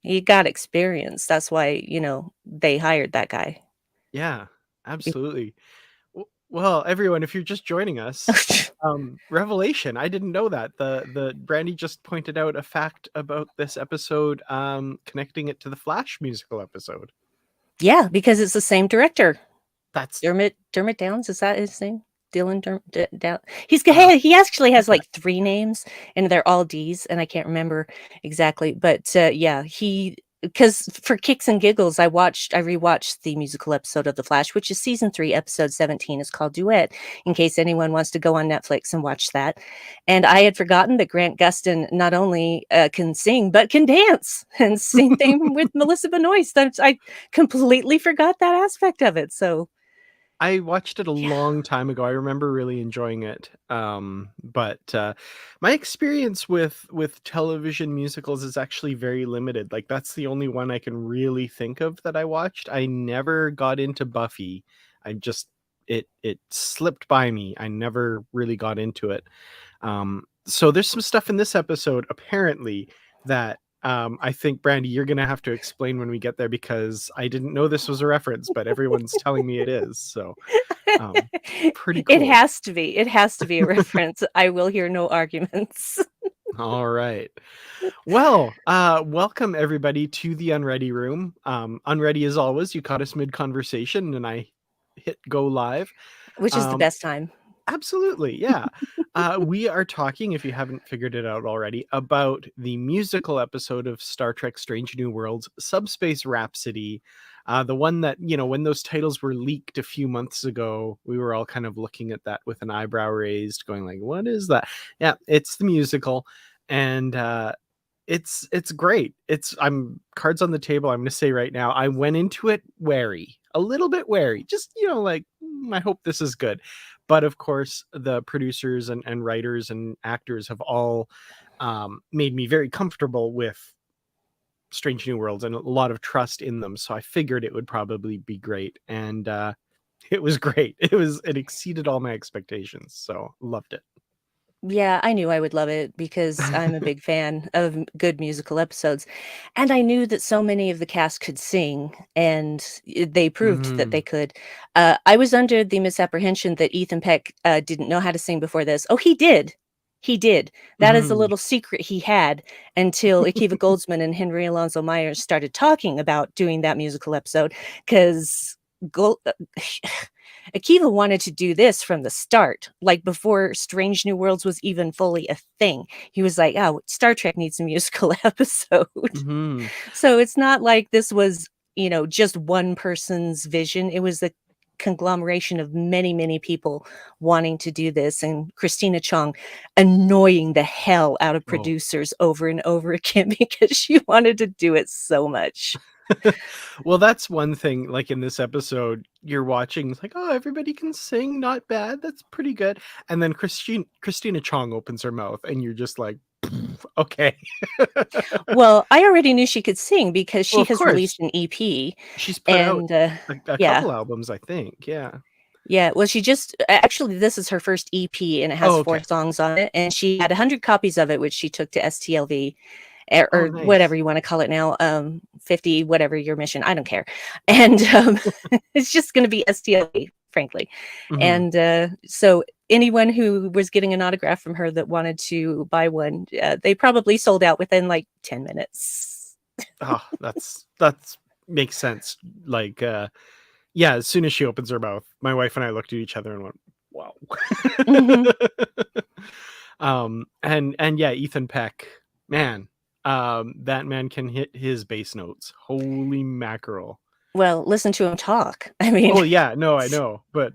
he got experience. That's why, they hired that guy. Yeah, absolutely. Well, everyone, if you're just joining us, revelation, I didn't know that. The Brandi just pointed out a fact about this episode, connecting it to the Flash musical episode. Yeah, because it's the same director. That's Dermot Downs, is that his name? Dylan Down. uh, He actually has like 3 names, and they're all D's, and I can't remember exactly. But yeah, because for kicks and giggles, I rewatched the musical episode of The Flash, which is season 3, episode 17. It's called Duet, in case anyone wants to go on Netflix and watch that. And I had forgotten that Grant Gustin not only can sing, but can dance. And same thing with Melissa Benoist. I completely forgot that aspect of it. So I watched it a yeah. long time ago. I remember really enjoying it. But my experience with television musicals is actually very limited. Like that's the only one I can really think of that I watched. I never got into Buffy. I just it slipped by me. I never really got into it. So there's some stuff in this episode apparently that I think Brandi, you're gonna have to explain when we get there because I didn't know this was a reference, but everyone's telling me it is. So pretty It cool. has to be. It has to be a reference. I will hear no arguments. All right. Well, welcome everybody to the Unready room. Unready as always, you caught us mid conversation and I hit go live. Which is the Um, best time. Absolutely, yeah. We are talking, if you haven't figured it out already, about the musical episode of Star Trek Strange New Worlds, Subspace Rhapsody. The one that, when those titles were leaked a few months ago, we were all kind of looking at that with an eyebrow raised, going like, what is that? Yeah, it's the musical. And it's great. I'm cards on the table. I'm going to say right now, I went into it wary, a little bit wary, just, like, I hope this is good. But of course, the producers and writers and actors have all made me very comfortable with Strange New Worlds and a lot of trust in them. So I figured it would probably be great. And it was great. It exceeded all my expectations. So loved it. Yeah, I knew I would love it because I'm a big fan of good musical episodes. And I knew that so many of the cast could sing, and they proved that they Mm. could. I was under the misapprehension that Ethan Peck didn't know how to sing before this. Oh, he did. He did. That is a Mm. little secret he had until Akiva Goldsman and Henry Alonso Myers started talking about doing that musical episode because Akiva wanted to do this from the start, like before Strange New Worlds was even fully a thing. He was like, oh, Star Trek needs a musical episode. Mm. So it's not like this was, just one person's vision. It was the conglomeration of many, many people wanting to do this, and Christina Chong annoying the hell out of Oh. producers over and over again because she wanted to do it so much. Well, that's one thing. Like in this episode, you're watching, it's like, oh, everybody can sing, not bad. That's pretty good. And then Christina Chong opens her mouth, and you're just like, okay. Well, I already knew she could sing because Well, she of has course, released an EP, she's put out and a yeah, couple albums, I think. Yeah. yeah. Well, she just actually this is her first EP, and it has Oh, 4 okay. songs on it, and she had 100 copies of it, which she took to STLV Oh, or whatever nice. you want to call it now, 50, whatever your mission, I don't care. And it's just going to be STLV, frankly. Hmm. And so anyone who was getting an autograph from her that wanted to buy one, they probably sold out within like 10 minutes. Oh, that's makes sense. Like, yeah, as soon as she opens her mouth, my wife and I looked at each other and went, wow. Mm-hmm. And yeah, Ethan Peck, man, that man can hit his bass notes. Holy mackerel. Well, listen to him talk. I mean, Oh yeah, no, I know, but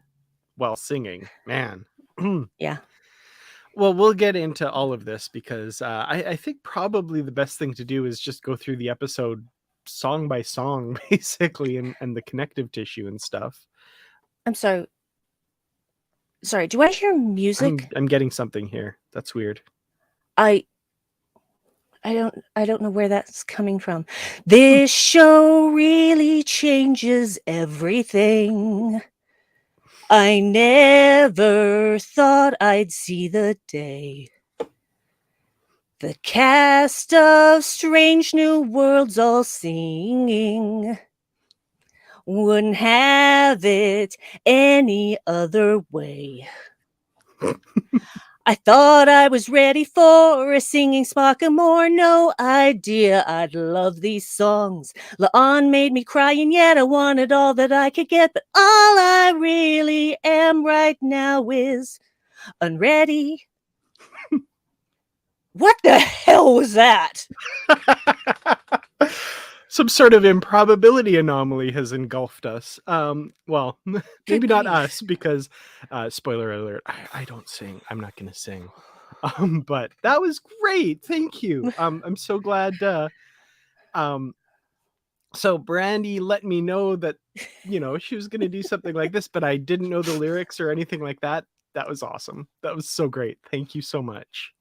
while singing, man. yeah. Well, we'll get into all of this because I think probably the best thing to do is just go through the episode song by song, basically, and the connective tissue and stuff. I'm sorry. Sorry, do I hear music? I'm getting something here. That's weird. I I don't know where that's coming from. This show really changes everything. I never thought I'd see the day The cast of Strange New Worlds all singing. Wouldn't have it any other way. I thought I was ready for a singing Spock and more. No idea I'd love these songs. La'an made me cry, and yet I wanted all that I could get. But all I really am right now is unready. What the hell was that? Some sort of improbability anomaly has engulfed us. Well, maybe not grief. us, because spoiler alert, I don't sing. I'm not gonna sing. But that was great. Thank you. I'm so glad. So Brandi let me know that, she was gonna do something like this, but I didn't know the lyrics or anything like that. That was awesome. That was so great. Thank you so much.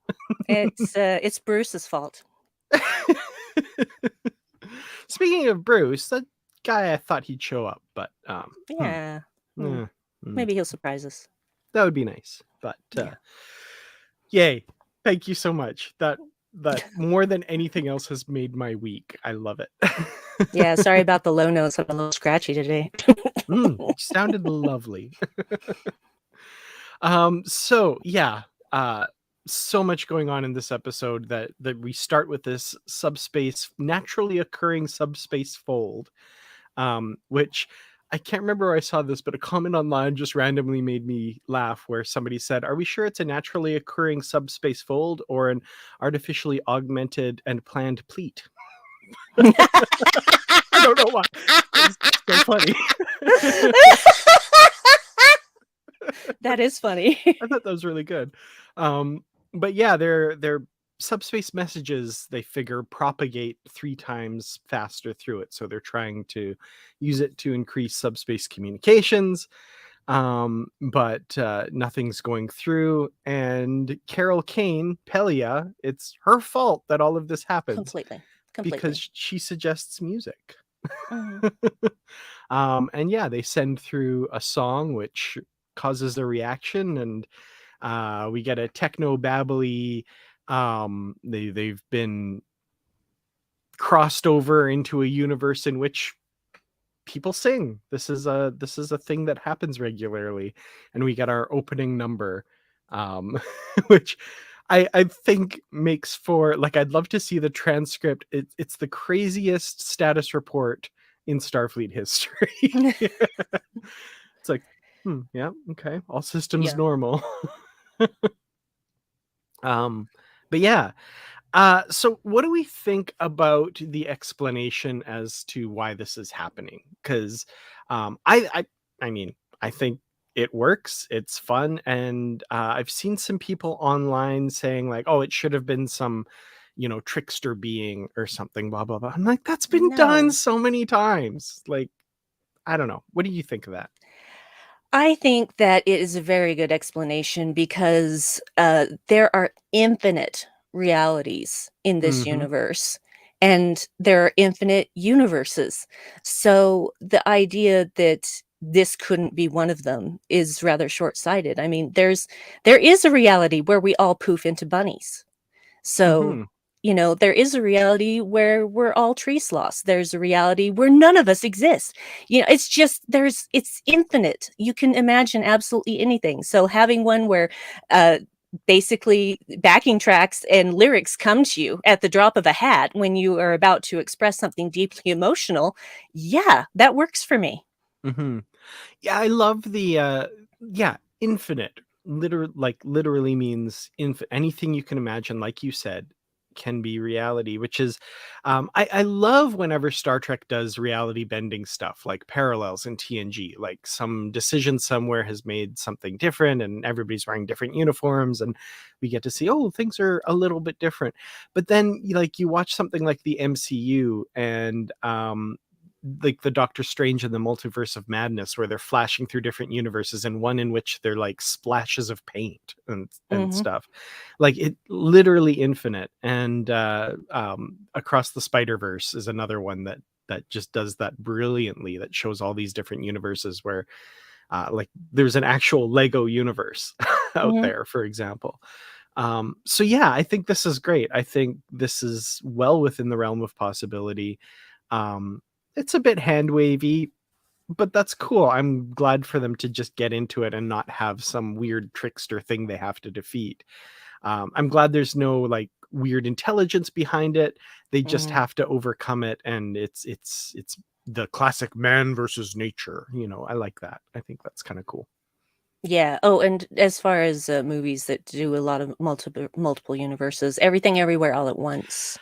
It's Bruce's fault. Speaking of Bruce, that guy, I thought he'd show up, but Yeah. Maybe he'll surprise us. that would be nice. But yay. Thank you so much. That more than anything else has made my week. I love it. Yeah, sorry about the low notes. I'm a little scratchy today. You sounded lovely. So yeah, so much going on in this episode that we start with this naturally occurring subspace fold, which I can't remember where I saw this, but a comment online just randomly made me laugh, where somebody said, "Are we sure it's a naturally occurring subspace fold or an artificially augmented and planned pleat?" I don't know why. It's so funny. That is funny. I thought that was really good. But yeah, they're subspace messages, they figure, propagate 3 times faster through it. So they're trying to use it to increase subspace communications. But nothing's going through. And Carol Kane, Pelia, it's her fault that all of this happens. Completely. Because she suggests music. Mhm. And yeah, they send through a song which causes a reaction, and we get a techno babbly. They've been crossed over into a universe in which people sing. This is a thing that happens regularly, and we get our opening number, which I think makes for, like, I'd love to see the transcript. It's the craziest status report in Starfleet history. It's like, yeah, okay, all systems normal. But yeah. So what do we think about the explanation as to why this is happening? Because I mean, I think it works. It's fun, and I've seen some people online saying like, "Oh, it should have been some, trickster being or something." Blah blah blah. I'm like, that's been done so many times. Like, I don't know. What do you think of that? I think that it is a very good explanation because there are infinite realities in this universe, and there are infinite universes. So the idea that this couldn't be one of them is rather short-sighted. I mean, there is a reality where we all poof into bunnies. So, there is a reality where we're all tree sloths. There's a reality where none of us exist. It's just it's infinite. You can imagine absolutely anything. So having one where basically backing tracks and lyrics come to you at the drop of a hat when you are about to express something deeply emotional, yeah, that works for me. Yeah, I love the infinite. Literally means anything you can imagine, like you said, can be reality, which is I love whenever Star Trek does reality bending stuff, like parallels in TNG. Like, some decision somewhere has made something different, and everybody's wearing different uniforms, and we get to see, oh, things are a little bit different. But then you watch something like the MCU, and like the Doctor Strange and the Multiverse of Madness, where they're flashing through different universes, and one in which they're like splashes of paint and stuff, like it literally infinite. And Across the Spider-Verse is another one that just does that brilliantly, that shows all these different universes where like there's an actual Lego universe out there, for example. So yeah, I think this is great. I think this is well within the realm of possibility. Um, it's a bit hand wavy, but that's cool. I'm glad for them to just get into it and not have some weird trickster thing they have to defeat. I'm glad there's no like weird intelligence behind it. They just Mm. have to overcome it, and it's the classic man versus nature. I like that. I think that's kind of cool. Yeah. Oh, and as far as movies that do a lot of multiple universes, Everything Everywhere All at Once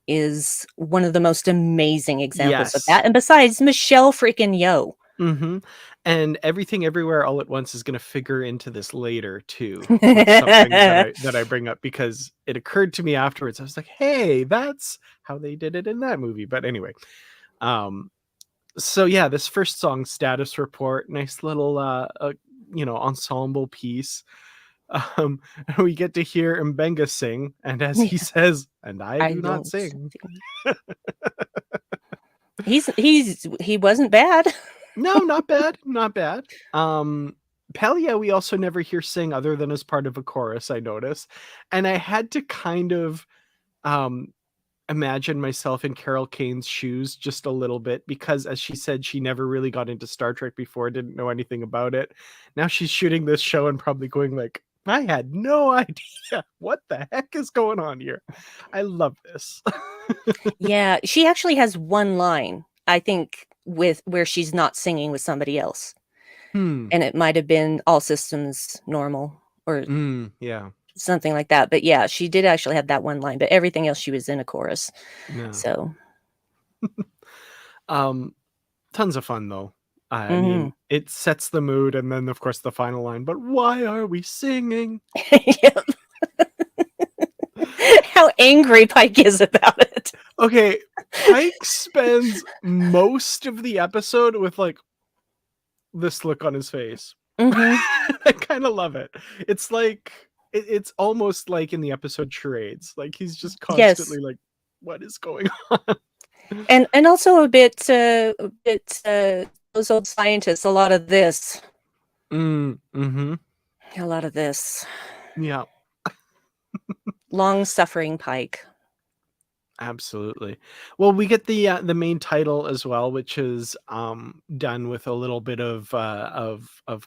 is one of the most amazing examples of Yes. that. And besides, Michelle freaking Yeoh. Hmm. And Everything Everywhere All at Once is going to figure into this later too, with something that I bring up, because it occurred to me afterwards. I was like, hey, that's how they did it in that movie. But anyway, um, so yeah, this first song, Status Report, nice little ensemble piece. We get to hear Mbenga sing, and as he says, and I I do not don't sing. think he wasn't bad. No, not bad, not bad. Pelia, we also never hear sing other than as part of a chorus, I notice. And I had to kind of um imagine myself in Carol Kane's shoes just a little bit, because as she said, she never really got into Star Trek before, didn't know anything about it. Now she's shooting this show and probably going like, I had no idea what the heck is going on here. I love this. Yeah, she actually has one line, I think, with where she's not singing with somebody else. Hmm. And it might have been All Systems Normal or Yeah. something like that. But yeah, she did actually have that one line, but everything else she was in a chorus. No. So, Um Tons of fun though. I mhm. mean, it sets the mood, and then of course the final line, but why are we singing? Yep. How angry Pike is about it. Okay, Pike spends most of the episode with like this look on his face. Mhm. I kind of love it. It's like it's almost like in the episode Charades. Like he's just Yes. constantly like, what is going on? And also a bit those old scientists, a lot of this. Mm-hmm. A lot of this. Yeah, Long-suffering Pike. absolutely. Well, we get the main title as well, which is done with a little bit of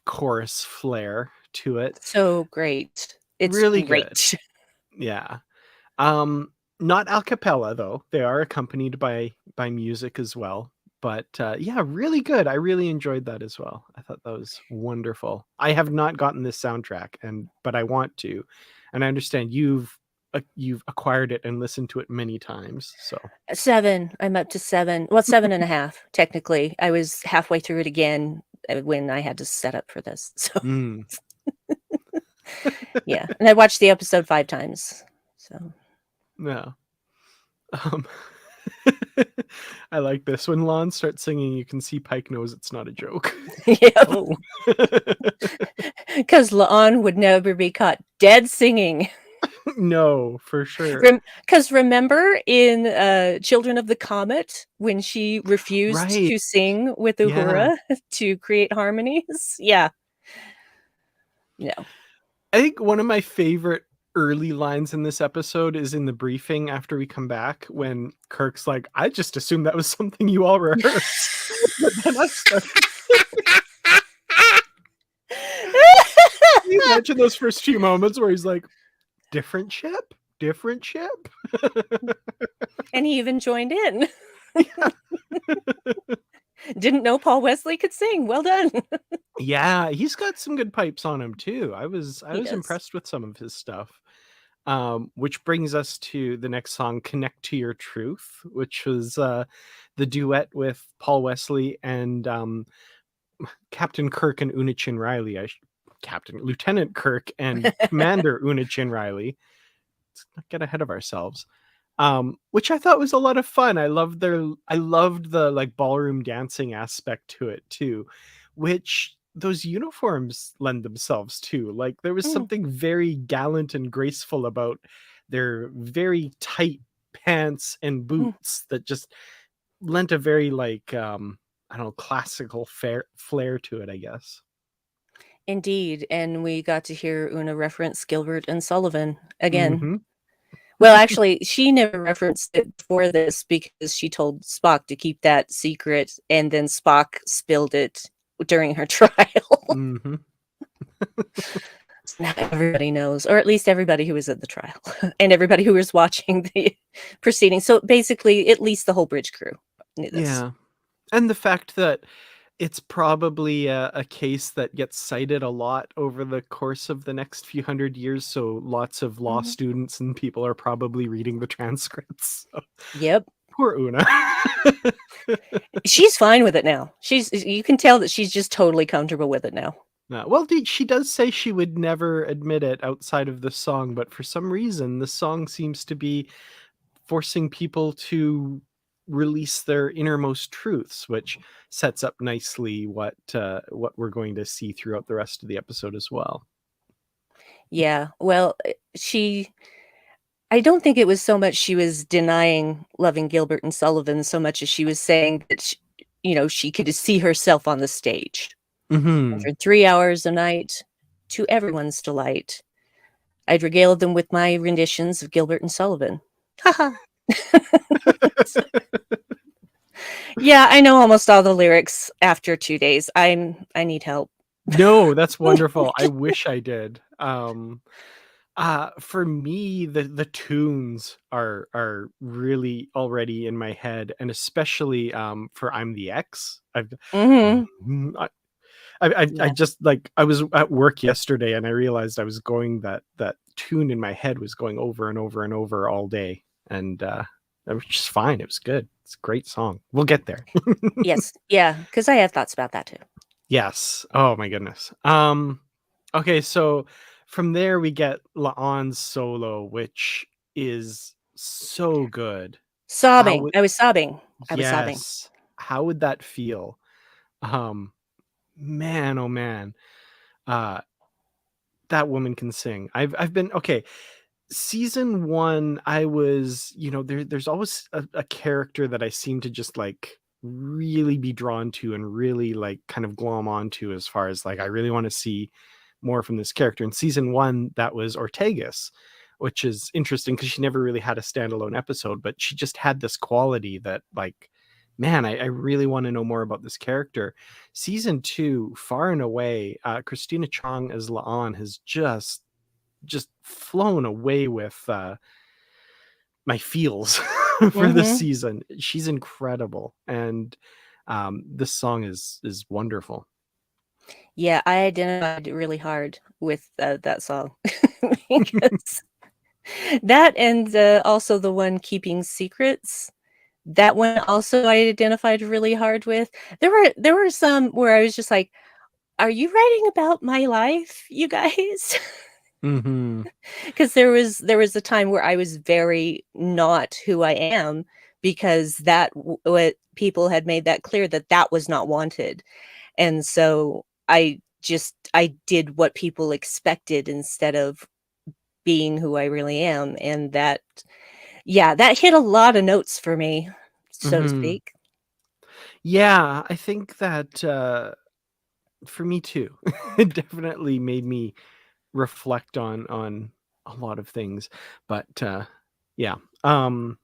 chorus flair to it. So great. It's Really good. great. Yeah. Not a cappella though. They are accompanied by music as well. But yeah, really good. I really enjoyed that as well. I thought that was wonderful. I have not gotten this soundtrack, but I want to, and I understand you've acquired it and listened to it many times. So 7. I'm up to 7. Well, 7 and a half, technically. I was halfway through it again when I had to set up for this. So, mm, yeah. And I watched the episode 5 times. So, no. Um, I like this. When Lon starts singing, you can see Pike knows it's not a joke. yeah. Oh. Because La'an would never be caught dead singing. No, for sure. Because remember in Children of the Comet when she refused Right. to sing with Yeah. Uhura to create harmonies? Yeah. No. I think one of my favorite early lines in this episode is in the briefing after we come back, when Kirk's like, I just assumed that was something you all rehearsed. But then I started. Can you imagine those first few moments where he's like, different ship? Different ship? And he even joined in. Yeah. Didn't know Paul Wesley could sing. Well done. Yeah, he's got some good pipes on him too. I was He does. impressed with some of his stuff. Which brings us to the next song, Connect to Your Truth, which was the duet with Paul Wesley and Captain Kirk and Unachin Riley. Lieutenant Kirk and Commander Unachin Riley. Let's not get ahead of ourselves. Which I thought was a lot of fun. I loved the like ballroom dancing aspect to it too, which those uniforms lend themselves to. Like there was Mm, something very gallant and graceful about their very tight pants and mm. boots that just lent a very like I don't know, classical flair to it, I guess. Indeed, and we got to hear Una reference Gilbert and Sullivan again. Mm-hmm. Well, actually, she never referenced it before this because she told Spock to keep that secret, and then Spock spilled it during her trial. Mm-hmm. So now everybody knows, or at least everybody who was at the trial and everybody who was watching the proceedings. So basically, at least the whole bridge crew knew this. Yeah. And the fact that it's probably a case that gets cited a lot over the course of the next few hundred years. So lots of law Mhm. students and people are probably reading the transcripts. So, Yep. poor Una. She's fine with it now. You can tell that she's just totally comfortable with it now. Well, she does say she would never admit it outside of the song, but for some reason, the song seems to be forcing people to release their innermost truths, which sets up nicely what we're going to see throughout the rest of the episode as well. Yeah. Well, I don't think it was so much she was denying loving Gilbert and Sullivan so much as she was saying that she could see herself on the stage. And Hmm. for 3 hours a night, to everyone's delight, I'd regale them with my renditions of Gilbert and Sullivan. Haha. Yeah, I know almost all the lyrics after 2 days. I need help. No, that's wonderful. I wish I did. For me, the tunes are really already in my head, and especially for "I'm the X." Mhm. I Yeah. just like I was at work yesterday and I realized I was going that tune in my head was going over and over and over all day, and it was just fine. It was good. It's a great song. We'll get there. Yes. Yeah, 'cause I have thoughts about that too. Yes. Oh my goodness. Okay, so from there we get La'an's solo, which is so good. How Sobbing. would I was sobbing. I was sobbing. Yes. How would that feel? Um Man, oh man. Uh that woman can sing. I've been okay. Season 1, I was, there's always a character that I seem to just like really be drawn to and really like kind of glom onto, as far as like I really want to see more from this character. In season 1, that was Ortegas, which is interesting because she never really had a standalone episode, but she just had this quality that like, man, I really want to know more about this character. Season 2, far and away, Christina Chong as La'an has just flown away with my feels for this Mhm. season. She's incredible, and this song is wonderful. Yeah, I identified really hard with, that song because that and, also the one Keeping Secrets, that one also I identified really hard with. There were some where I was just like, "Are you writing about my life, you guys?" Hmm. 'Cause there was a time where I was very not who I am because that w what people had made that clear that that was not wanted, and so I did what people expected instead of being who I really am, and that yeah, that hit a lot of notes for me, so to Hmm. speak. Yeah, I think that for me too, it definitely made me reflect on a lot of things. But yeah, um,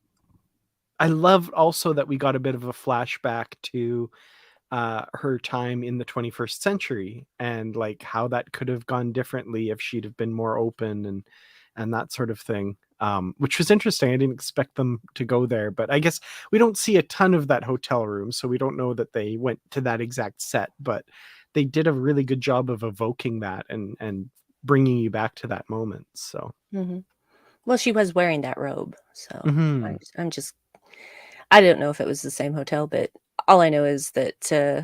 I love also that we got a bit of a flashback to her time in the 21st century, and like how that could have gone differently if she'd have been more open and that sort of thing, which was interesting. I didn't expect them to go there, but I guess we don't see a ton of that hotel room, so we don't know that they went to that exact set, but they did a really good job of evoking that and bringing you back to that moment. So Mhm. Well, she was wearing that robe, so mhm. I'm just I don't know if it was the same hotel, but all I know is that, uh,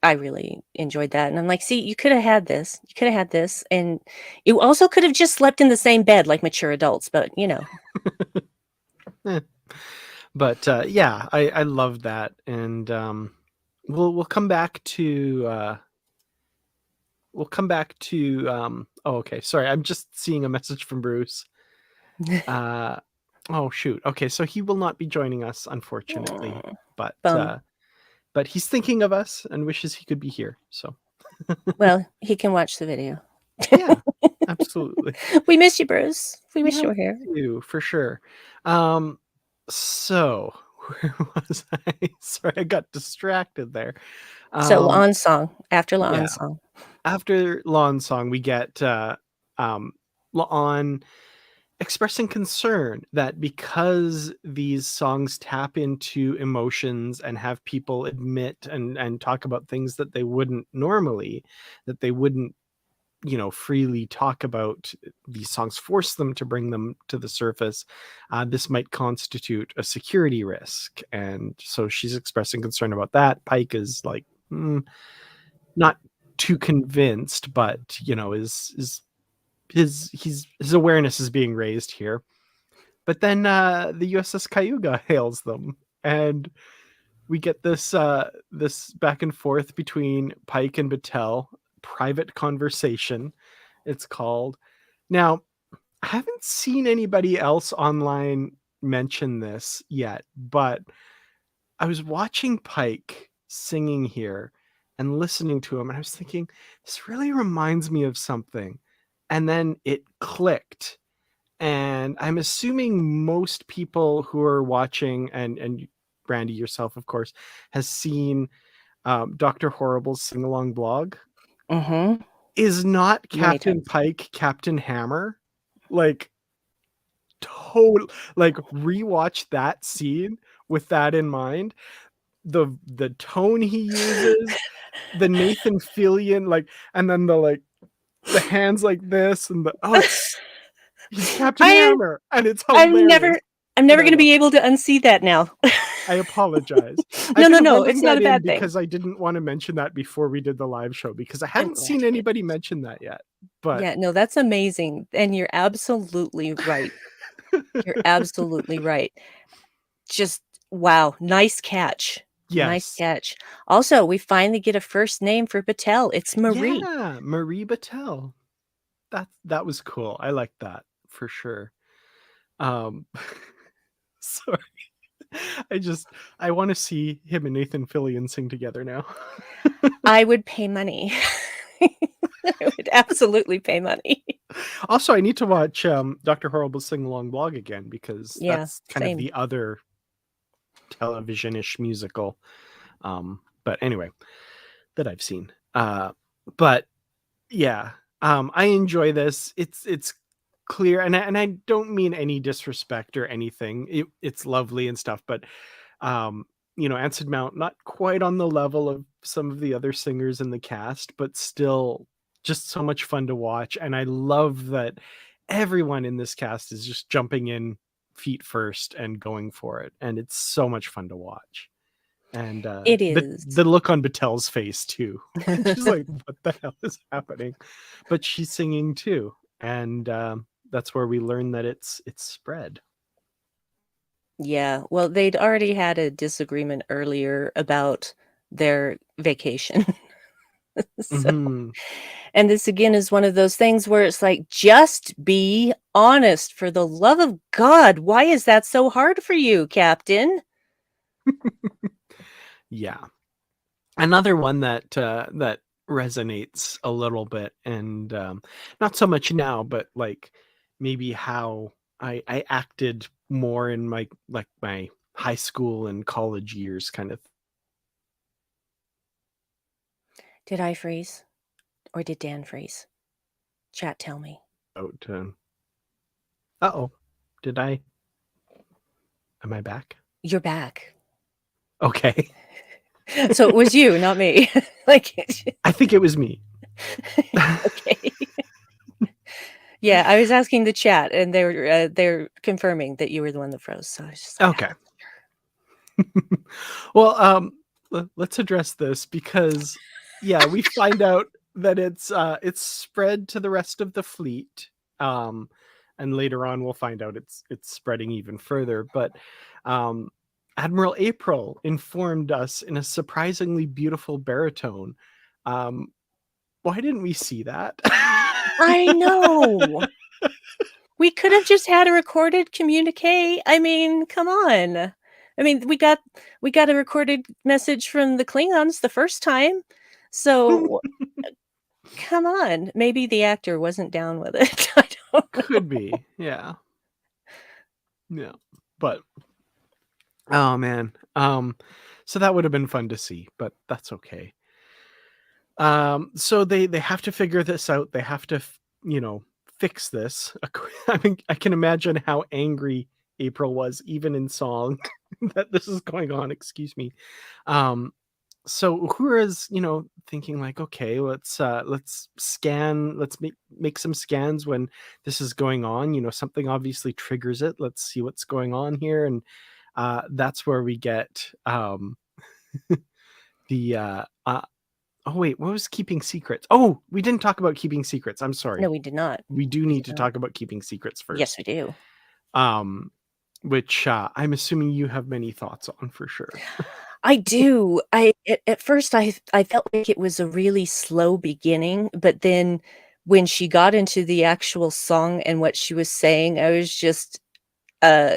I really enjoyed that, and I'm like, "See, you coulda had this, you coulda had this, and you also could have just slept in the same bed like mature adults," but, Eh. But yeah, I love that, and we'll come back to oh, okay, sorry, I'm just seeing a message from Bruce. Uh oh shoot. Okay, so he will not be joining us, unfortunately, Mm, but bum. he's thinking of us and wishes he could be here. So Well, he can watch the video. Yeah, absolutely. We miss you, Bruce. We wish Yeah, you were here. we do, for sure. So where was I? Sorry, I got distracted there. So Um, La'an's song, after yeah. La'an's song. After La'an's song, we get La'an expressing concern that because these songs tap into emotions and have people admit and talk about things that they wouldn't normally, that they wouldn't, freely talk about, these songs force them to bring them to the surface. This might constitute a security risk. And so she's expressing concern about that. Pike is like, not too convinced, but, is his awareness is being raised here. But then the USS Cayuga hails them, and we get this back and forth between Pike and Battelle, private conversation, it's called. Now, I haven't seen anybody else online mention this yet, but I was watching Pike singing here and listening to him, and I was thinking, this really reminds me of something. And then it clicked. And I'm assuming most people who are watching, and Brandi yourself, of course, has seen Dr. Horrible's sing along blog. Mm-hmm. Is not Many Captain times. Pike Captain Hammer? Like, total, like, rewatch that scene with that in mind. The tone he uses, the Nathan Fillion, like, and then the hands like this, and he's Captain I Hammer, and it's I'm hilarious. never I'm And never I gonna love be it. able to unsee that now. I apologize. I've No, no, been no, holding it's not that a in bad thing. because I didn't want to mention that before we did the live show, because I I'm hadn't glad seen you did. anybody mention that yet. But Yeah, no, that's amazing, and you're absolutely right. You're absolutely right. Just wow, nice catch. Nice yes. catch. Also, we finally get a first name for Battelle. It's Marie. Yeah, Marie Battelle. That was cool. I like that for sure. Um sorry. I just I want to see him and Nathan Fillion sing together now. I would pay money. I would absolutely pay money. Also, I need to watch Dr. Horrible's Sing Along blog again, because Yeah, that's kind of same. the other television-ish musical. But anyway, that I've seen. But yeah, I enjoy this. It's clear, and I don't mean any disrespect or anything. It's lovely and stuff, but Anson Mount, not quite on the level of some of the other singers in the cast, but still just so much fun to watch. And I love that everyone in this cast is just jumping in feet first and going for it. And it's so much fun to watch. And It the is. the look on Battelle's face too. She's like, what the hell is happening? But she's singing too. And that's where we learn that it's spread. Yeah, well, they'd already had a disagreement earlier about their vacation. So Hmm. and this again is one of those things where it's like, "Just be honest, for the love of God, why is that so hard for you, Captain?" Yeah. Another one that resonates a little bit, and not so much now, but like maybe how I acted more in my high school and college years, kind of. Did I freeze? Or did Dan freeze? Chat, tell me. Out uh-oh, did I am I back? You're back. Okay. So it was you, not me. Like, I think it was me. okay. Yeah, I was asking the chat, and they're confirming that you were the one that froze. So I was just like, Okay. Well, let's address this, because yeah, we find out that it's spread to the rest of the fleet. Um, and later on we'll find out it's spreading even further. But um, Admiral April informed us in a surprisingly beautiful baritone. Um, why didn't we see that? I know. We could have just had a recorded communique. I mean, come on. I mean, we got a recorded message from the Klingons the first time. So, come on, maybe the actor wasn't down with it. I don't know. Could be. Yeah. Yeah. But oh man. So that would have been fun to see, but that's okay. So they have to figure this out. They have to, fix this. I mean, I can imagine how angry April was even in song that this is going on, excuse me. Um so Uhura's, thinking like, okay, let's scan, let's make some scans when this is going on. Something obviously triggers it. Let's see what's going on here. And that's where we get the oh wait, what was keeping secrets? Oh, we didn't talk about keeping secrets. I'm No, sorry. we did not. We do We need did to not. talk about keeping secrets Yes, first. we do. Um which I'm assuming you have many thoughts on for sure. I do. At first I felt like it was a really slow beginning, but then when she got into the actual song and what she was saying, I was just, uh,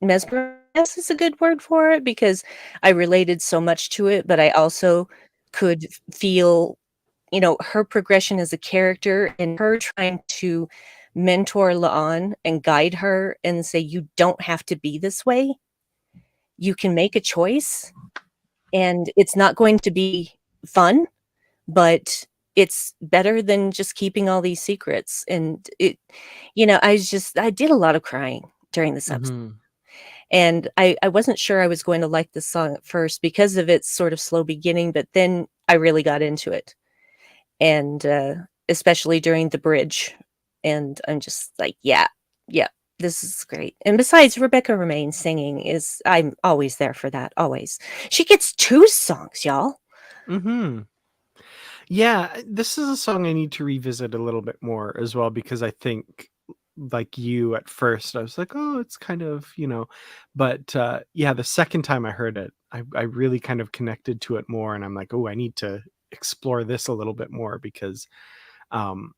mesmerized is a good word for it because I related so much to it, but I also could feel, her progression as a character and her trying to mentor La'an and guide her and say, "You don't have to be this way. You can make a choice." And it's not going to be fun, but it's better than just keeping all these secrets, and I did a lot of crying during this episode, Mhm. and I wasn't sure I was going to like this song at first because of its sort of slow beginning, but then I really got into it, and, especially during the bridge, and I'm just like, "Yeah, yeah, this is great." And besides, Rebecca Romaine singing is I'm always there for that, always. She gets 2 songs, y'all. Mhm. Yeah, this is a song I need to revisit a little bit more as well because I think like you at first I was like, "Oh, it's kind of, but yeah, the second time I heard it, I really kind of connected to it more and I'm like, "Oh, I need to explore this a little bit more because um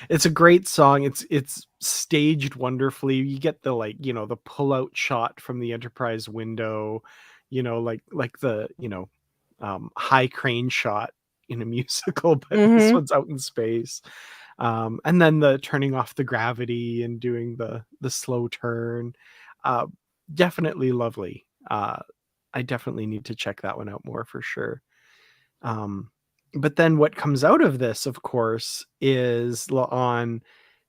it's a great song. It's staged wonderfully. You get the like, the pull-out shot from the Enterprise window, like the, high crane shot in a musical, but this Mhm. one's out in space. And then the turning off the gravity and doing the slow turn. Uh, Definitely lovely. I definitely need to check that one out more for sure. Um, but then what comes out of this, of course, is La'an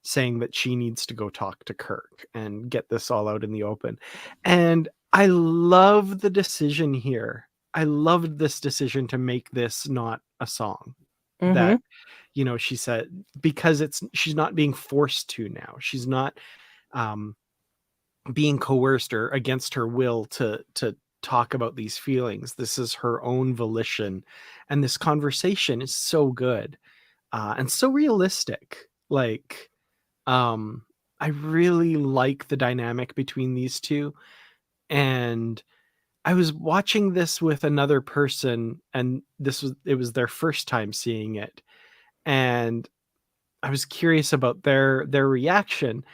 saying that she needs to go talk to Kirk and get this all out in the open. And I love the decision here. I loved this decision to make this not a song. That, Mhm. she said, because she's not being forced to now. She's not um being coerced or against her will to talk about these feelings. This is her own volition, and this conversation is so good and so realistic. Like, um, I really like the dynamic between these two, and I was watching this with another person, and it was their first time seeing it, and I was curious about their reaction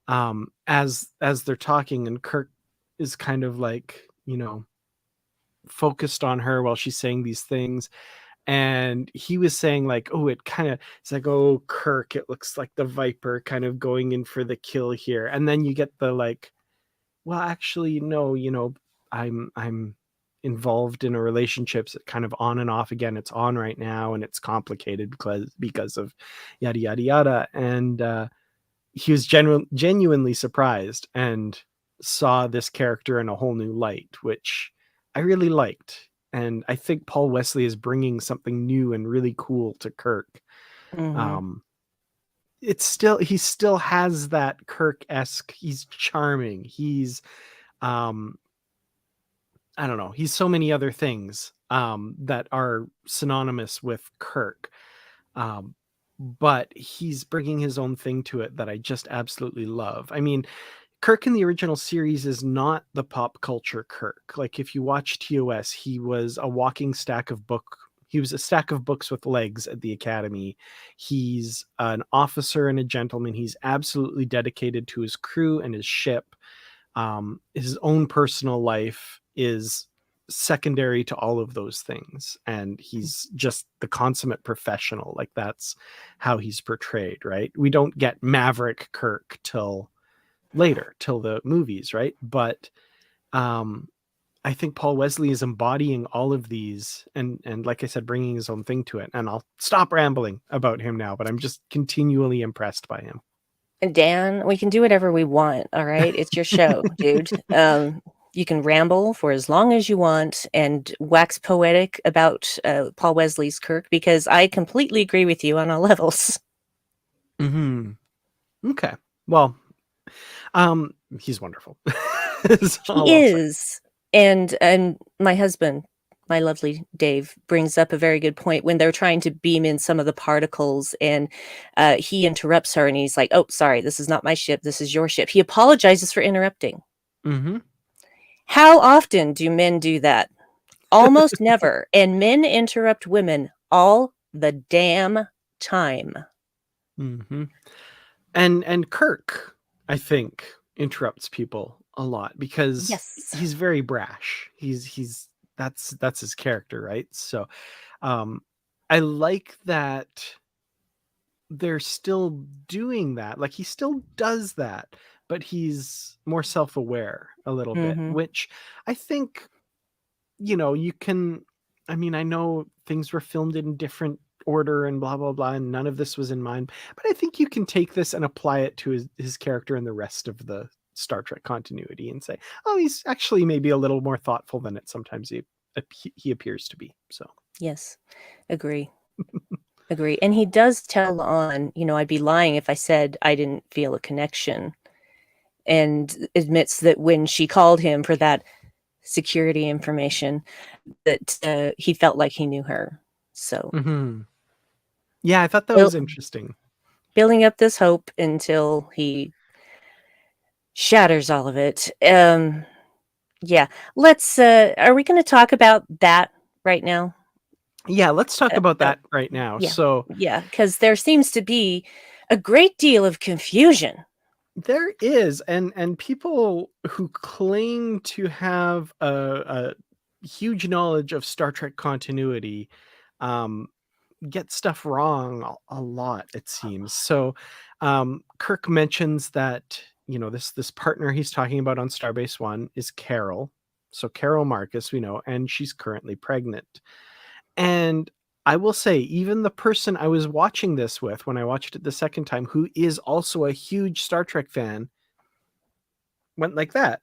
as they're talking and Kirk is kind of like, focused on her while she's saying these things. And he was saying like, oh, it's like, oh, Kirk, it looks like the Viper kind of going in for the kill here. And then you get the like, well, actually, no, I'm involved in a relationship kind of on and off again. It's on right now and it's complicated because of yada yada yada. And he was genuinely surprised and saw this character in a whole new light, which I really liked. And I think Paul Wesley is bringing something new and really cool to Kirk. Mhm. Um, he still has that Kirk-esque. He's charming. He's um, I don't know. He's so many other things that are synonymous with Kirk. Um, but he's bringing his own thing to it that I just absolutely love. I mean, Kirk in the original series is not the pop culture Kirk. Like if you watch TOS, he was a stack of books with legs at the academy. He's an officer and a gentleman. He's absolutely dedicated to his crew and his ship. His own personal life is secondary to all of those things, and he's just the consummate professional. Like, that's how he's portrayed, right? We don't get Maverick Kirk till later, till the movies, right? But I think Paul Wesley is embodying all of these, and like I said, bringing his own thing to it. And I'll stop rambling about him now, but I'm just continually impressed by him. And Dan, we can do whatever we want, all right? It's your show, dude. You can ramble for as long as you want and wax poetic about Paul Wesley's Kirk, because I completely agree with you on all levels. Okay. Well, he's wonderful. He is. And my husband, my lovely Dave, brings up a very good point when they're trying to beam in some of the particles, and he interrupts her, and he's like, "Oh, sorry, this is not my ship. This is your ship." He apologizes for interrupting. How often do men do that? Almost never. And men interrupt women all the damn time. And Kirk, I think, interrupts people a lot because Yes. he's very brash. He's that's his character, right? So I like that they're still doing that. Like, he still does that, but he's more self-aware a little bit, which I think, you can, I mean, I know things were filmed in different order and blah blah blah, and none of this was in mind, but I think you can take this and apply it to his character in the rest of the Star Trek continuity and say, oh, he's actually maybe a little more thoughtful than it sometimes he appears to be. So Yes. Agree. Agree. And he does tell on, I'd be lying if I said I didn't feel a connection, and admits that when she called him for that security information, that he felt like he knew her. So yeah, I thought that was interesting. Building up this hope until he shatters all of it. Yeah. Let's are we going to talk about that right now? Yeah, let's talk about that right now. Yeah. So Yeah, because there seems to be a great deal of confusion. there is, and people who claim to have a huge knowledge of Star Trek continuity get stuff wrong a lot, it seems. So Kirk mentions that, this partner he's talking about on Starbase One is Carol. So Carol Marcus, we know, and she's currently pregnant. And I will say, even the person I was watching this with when I watched it the second time, who is also a huge Star Trek fan, went like that.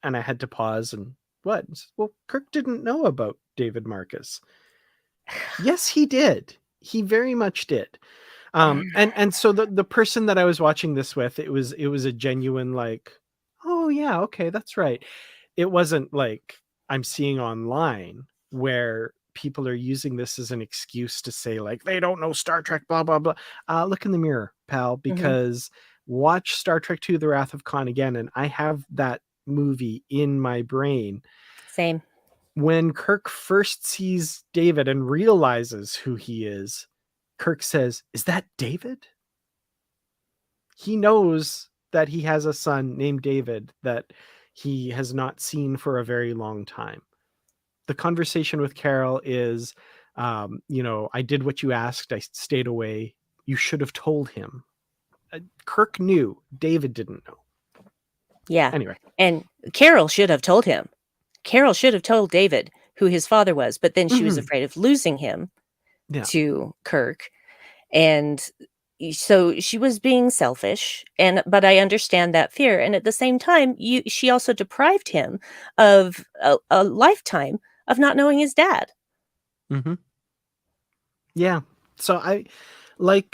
And I had to pause and what? Well, Kirk didn't know about David Marcus. Yes, he did. He very much did. And so the person that I was watching this with, it was a genuine, like, oh yeah, okay, that's right. It wasn't like I'm seeing online where people are using this as an excuse to say, like, they don't know Star Trek, blah blah blah. Look in the mirror, pal, because watch Star Trek II: The Wrath of Khan again, and I have that movie in my brain. Same. When Kirk first sees David and realizes who he is, Kirk says, "Is that David?" He knows that he has a son named David that he has not seen for a very long time. The conversation with Carol is, I did what you asked. I stayed away. You should have told him. Kirk knew. David didn't know. Yeah. Anyway. And Carol should have told him. Carol should have told David who his father was, but then she was afraid of losing him to Kirk. And so she was being selfish, but I understand that fear. And at the same time, she also deprived him of a lifetime of not knowing his dad. Yeah. So I like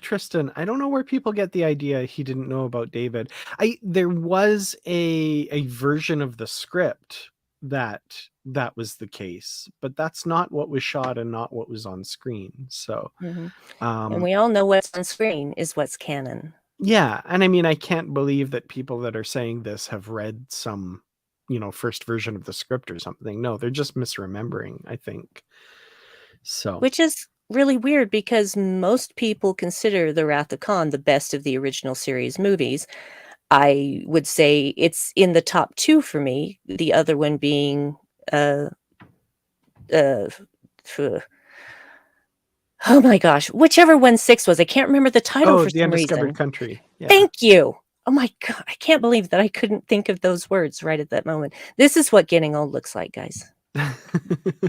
Tristan, I don't know where people get the idea he didn't know about David. There was a version of the script that was the case, but that's not what was shot and not what was on screen. So and we all know what's on screen is what's canon. Yeah, and I mean, I can't believe that people that are saying this have read some, first version of the script or something. No, they're just misremembering, I think. So, which is really weird because most people consider The Wrath of Khan the best of the original series movies. I would say it's in the top two for me, the other one being uh, uh, oh my gosh, whichever one 6 was, I can't remember the title Oh, for the some Undiscovered reason. Country. Yeah. Thank you. Oh my god, I can't believe that I couldn't think of those words right at that moment. This is what getting old looks like, guys.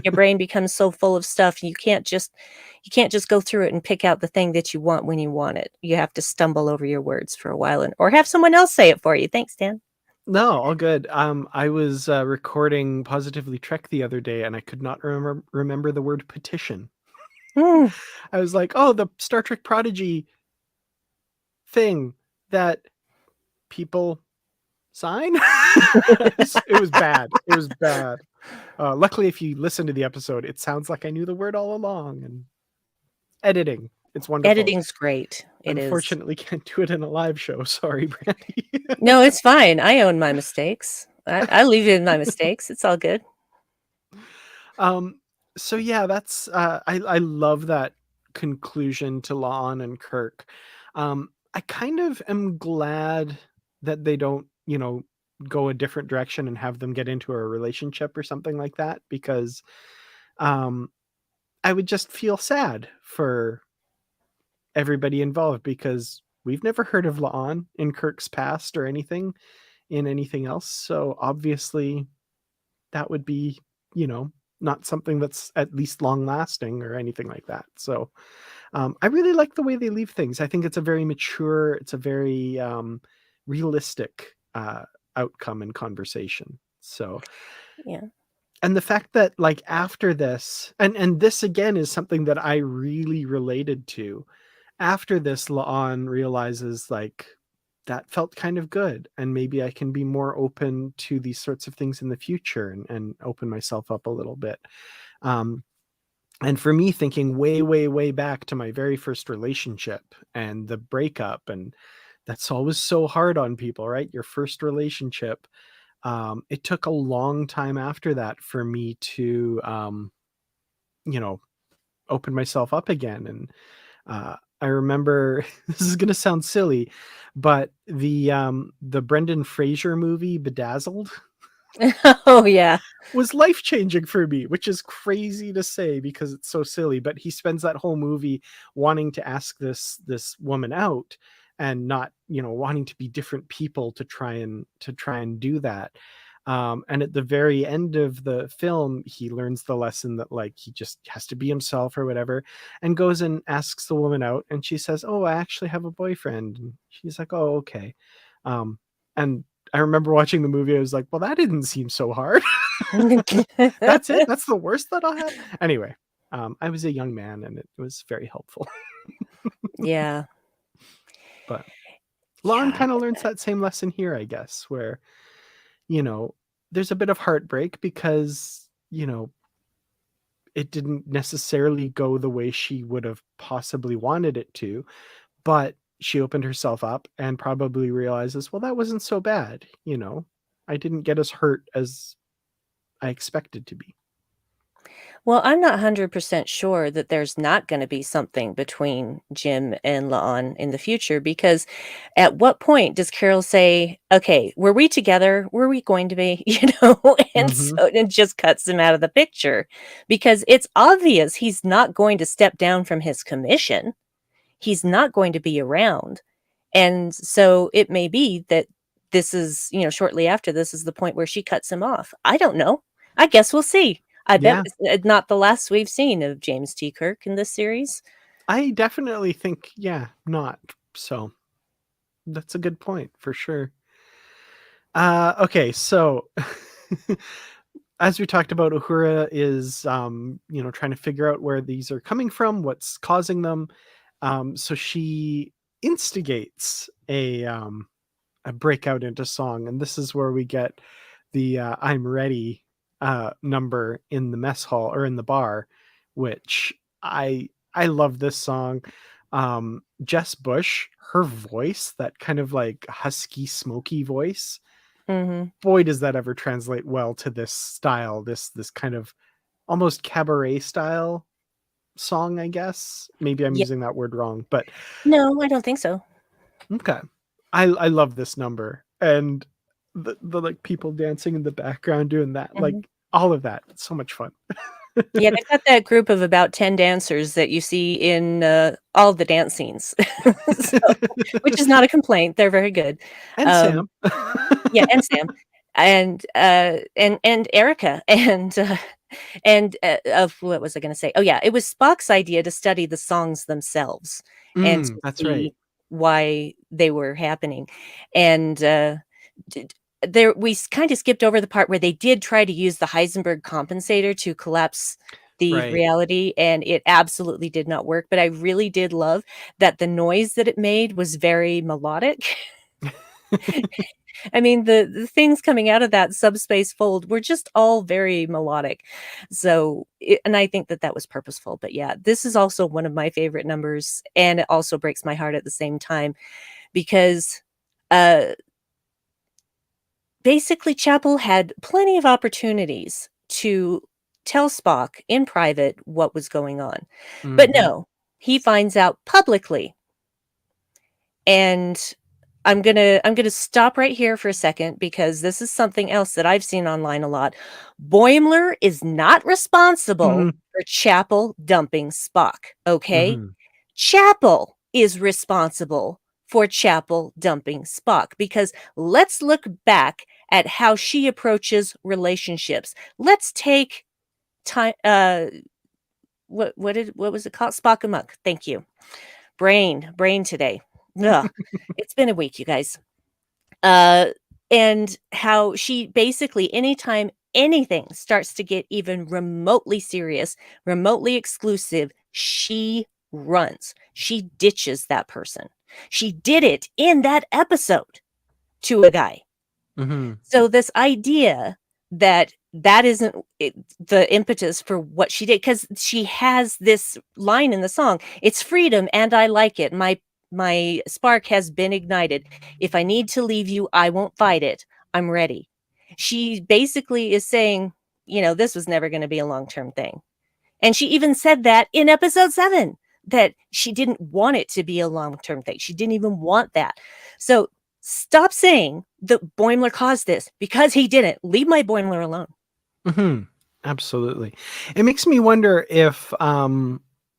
Your brain becomes so full of stuff, you can't just go through it and pick out the thing that you want when you want it. You have to stumble over your words for a while or have someone else say it for you. Thanks, Dan. No, all good. I was recording Positively Trek the other day, and I could not remember the word petition. Mm. I was like, "Oh, the Star Trek Prodigy thing that people sign." It was bad. It was bad. Luckily, if you listen to the episode, it sounds like I knew the word all along. And editing, it's wonderful. Editing's great. It is. Unfortunately, can't do it in a live show. Sorry, Brandi. No, it's fine. I own my mistakes. I leave in my mistakes. It's all good. Um, so yeah, that's I love that conclusion to La'an and Kirk. I kind of am glad that they don't, go a different direction and have them get into a relationship or something like that, because um I would just feel sad for everybody involved, because we've never heard of La'an in Kirk's past or anything in anything else. So obviously that would be, not something that's at least long lasting or anything like that. So I really like the way they leave things. I think it's a very mature, it's a very realistic outcome and conversation. So, Yeah. and the fact that, like, after this, and this again is something that I really related to. After this, La'an realizes, like, that felt kind of good, and maybe I can be more open to these sorts of things in the future, and open myself up a little bit. Um, and for me, thinking way, way, way back to my very first relationship and the breakup, and that's always so hard on people, right? Your first relationship. It took a long time after that for me to, you know, open myself up again. And I remember this is gonna sound silly, but the Brendan Fraser movie Bedazzled Oh, yeah. was life changing for me, which is crazy to say because it's so silly. But he spends that whole movie wanting to ask this woman out, and not, wanting to be different people to try and do that. And at the very end of the film, he learns the lesson that, like, he just has to be himself or whatever, and goes and asks the woman out, and she says, "Oh, I actually have a boyfriend." And she's like, "Oh, okay." And I remember watching the movie, I was like, "Well, that didn't seem so hard." That's it? That's the worst that'll happen? Anyway, I was a young man, and it was very helpful. Yeah. But Lon Yeah. kind of learns that same lesson here, I guess, where, you know, there's a bit of heartbreak because, it didn't necessarily go the way she would have possibly wanted it to, but she opened herself up and probably realizes, well, that wasn't so bad, I didn't get as hurt as I expected to be. Well, I'm not 100% sure that there's not gonna be something between Jim and La'an in the future, because at what point does Carol say, "Okay, were we together? Were we going to be?" And Hmm. so it just cuts him out of the picture, because it's obvious he's not going to step down from his commission. He's not going to be around. And so it may be that this is, shortly after this is the point where she cuts him off. I don't know. I guess we'll see. I bet Yeah, it's not the last we've seen of James T. Kirk in this series. I definitely think, yeah, not. So that's a good point for sure. Okay, so as we talked about, Uhura is, trying to figure out where these are coming from, what's causing them. So she instigates a breakout into song, and this is where we get the "I'm Ready" number in the mess hall or in the bar, which I love this song. Jess Bush, her voice, that kind of like husky, smoky voice, Mhm. boy, does that ever translate well to this style, this kind of almost cabaret style song, I guess. Maybe I'm Yeah. using that word wrong, but No, I don't think so. okay. I love this number, and the like people dancing in the background doing that, Mhm. like, all of that. It's so much fun. Yeah, they've got that group of about 10 dancers that you see in all the dance scenes, so, which is not a complaint. They're very good. And Um, Sam. yeah, and Sam, and Erica, of what was I going to say? Oh yeah, it was Spock's idea to study the songs themselves and to That's right. see why they were happening, and d- there we kind of skipped over the part where they did try to use the Heisenberg compensator to collapse the Right. reality, and it absolutely did not work. But I really did love that the noise that it made was very melodic. I mean, the things coming out of that subspace fold were just all very melodic. So, and I think that that was purposeful. But yeah, this is also one of my favorite numbers, and it also breaks my heart at the same time because uh basically Chapel had plenty of opportunities to tell Spock in private what was going on. But Hmm. no, he finds out publicly. And I'm gonna stop right here for a second because this is something else that I've seen online a lot. Boimler is not responsible Hmm. for Chapel dumping Spock, okay? Hmm. Chapel is responsible for Chapel dumping Spock because let's look back at how she approaches relationships. Let's take time what was it called? Spock and Muck. Thank you. Brain today. Ugh. It's been a week, you guys. Uh, and how she basically, anytime anything starts to get even remotely serious, remotely exclusive, she runs. She ditches that person. She did it in that episode to a guy. Hmm. So this idea that that isn't the impetus for what she did, because she has this line in the song, it's freedom and I like it. My spark has been ignited. If I need to leave you, I won't fight it. I'm ready. She basically is saying, this was never going to be a long-term thing. And she even said that in episode 7 that she didn't want it to be a long-term thing. She didn't even want that. So stop saying that Boimler caused this because he didn't. Leave my Boimler alone. Hmm. Absolutely. It makes me wonder if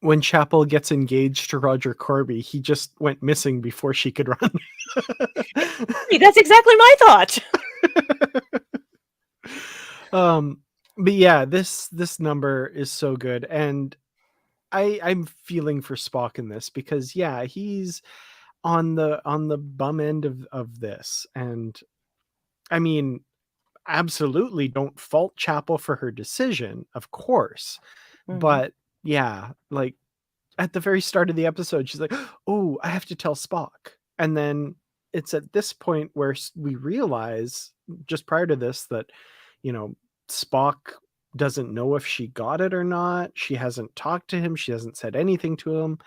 when Chapel gets engaged to Roger Corby, he just went missing before she could run. Hey, that's exactly my thought. um but yeah, this number is so good, and I'm feeling for Spock in this because yeah, he's on the bum end of this. And I mean, absolutely don't fault Chapel for her decision, of course. Mhm, But yeah, like at the very start of the episode, she's like, "Oh, I have to tell Spock." And then it's at this point where we realize just prior to this that, you know, Spock doesn't know if she got it or not. She hasn't talked to him. She hasn't said anything to him.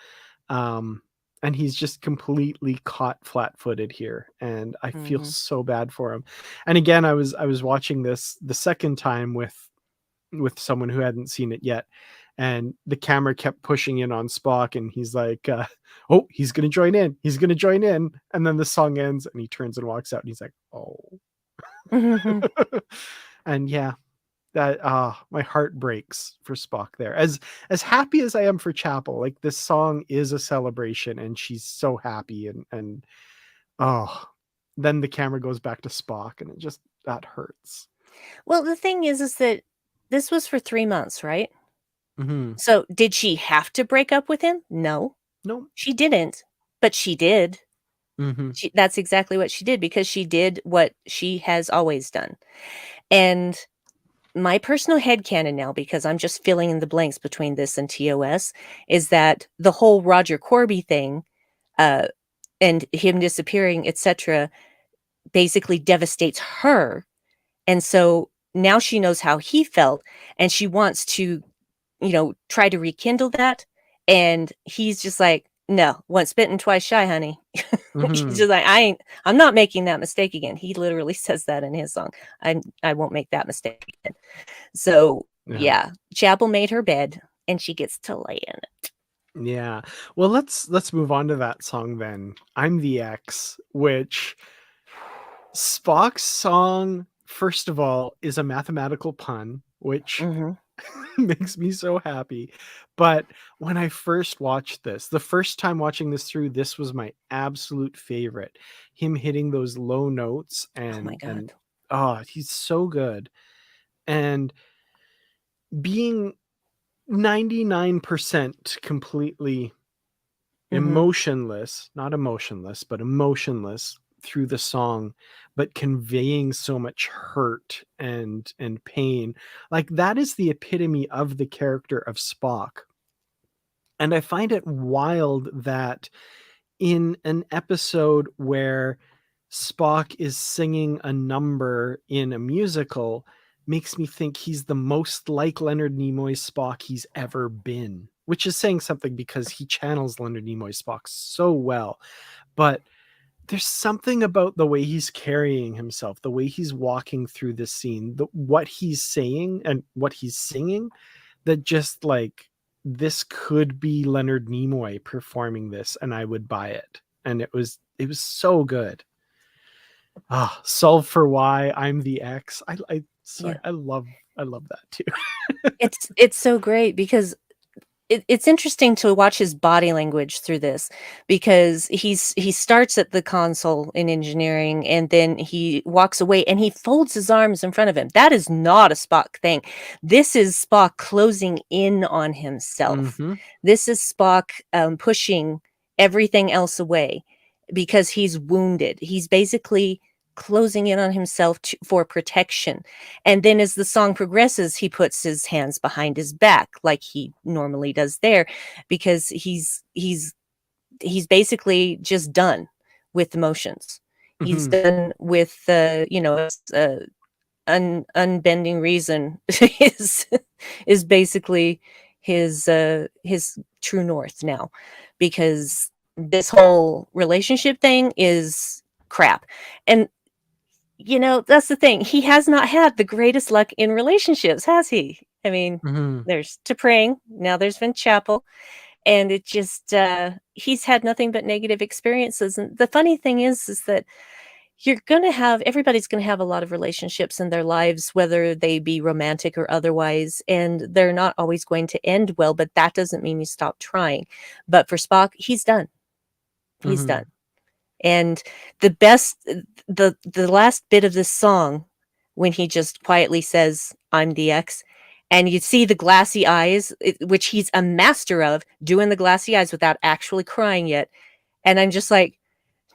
Um, and he's just completely caught flat-footed here, and I feel mhm. so bad for him. And again, I was watching this the second time with someone who hadn't seen it yet, and the camera kept pushing in on Spock, and he's like, "Oh, he's gonna join in. He's gonna join in." And then the song ends, and he turns and walks out, and he's like, "Oh." Mhm. And yeah, that my heart breaks for Spock there. As happy as I am for Chapel, like this song is a celebration, and she's so happy, and oh, then the camera goes back to Spock, and it just that hurts. Well, the thing is that this was for 3 months, right? Hmm. So, did she have to break up with him? No, No. she didn't, but she did. Hmm. That's exactly what she did because she did what she has always done. And my personal headcanon now, because I'm just filling in the blanks between this and TOS, is that the whole Roger Corby thing, uh, and him disappearing, etc., basically devastates her. And so now she knows how he felt, and she wants to, try to rekindle that. And he's just like, no, once bitten, twice shy, honey. He's Hmm. just like, I'm not making that mistake again. He literally says that in his song. I won't make that mistake again. So Yeah. yeah, Chapel made her bed and she gets to lay in it. Yeah. Well, let's move on to that song then. I'm the X, which Spock's song, first of all, is a mathematical pun. which Mhm. makes me so happy. But when I first watched this, the first time watching this through, this was my absolute favorite. Him hitting those low notes Oh my and god. oh, he's so good. And being 99% completely Mhm. emotionless, not emotionless, but emotionless through the song, but conveying so much hurt and pain. Like that is the epitome of the character of Spock. And I find it wild that in an episode where Spock is singing a number in a musical makes me think he's the most like Leonard Nimoy's Spock he's ever been, which is saying something because he channels Leonard Nimoy's Spock so well. But there's something about the way he's carrying himself, the way he's walking through this scene, what he's saying and what he's singing that just like this could be Leonard Nimoy performing this and I would buy it. And it was so good. Ah, solve for why I'm the X. I sorry, Yeah. I love that too. It's so great because it's interesting to watch his body language through this because he starts at the console in engineering and then he walks away and he folds his arms in front of him. That is not a Spock thing. This is Spock closing in on himself. Mm-hmm. This is Spock pushing everything else away because he's wounded. He's basically closing in on himself for protection. And then as the song progresses, he puts his hands behind his back like he normally does there because he's basically just done with emotions. He's Mm-hmm. done with unbending reason is is basically his true north now because this whole relationship thing is crap. And that's the thing. He has not had the greatest luck in relationships, has he? I mean, Mm-hmm. there's to praying. Now there's been Chapel, and it just he's had nothing but negative experiences. And the funny thing is that everybody's gonna have a lot of relationships in their lives, whether they be romantic or otherwise, and they're not always going to end well. But that doesn't mean you stop trying. But for Spock, he's done. He's Mm-hmm. done. And the best the last bit of this song when he just quietly says, "I'm the X," and you see the glassy eyes, which he's a master of doing the glassy eyes without actually crying yet. And I'm just like,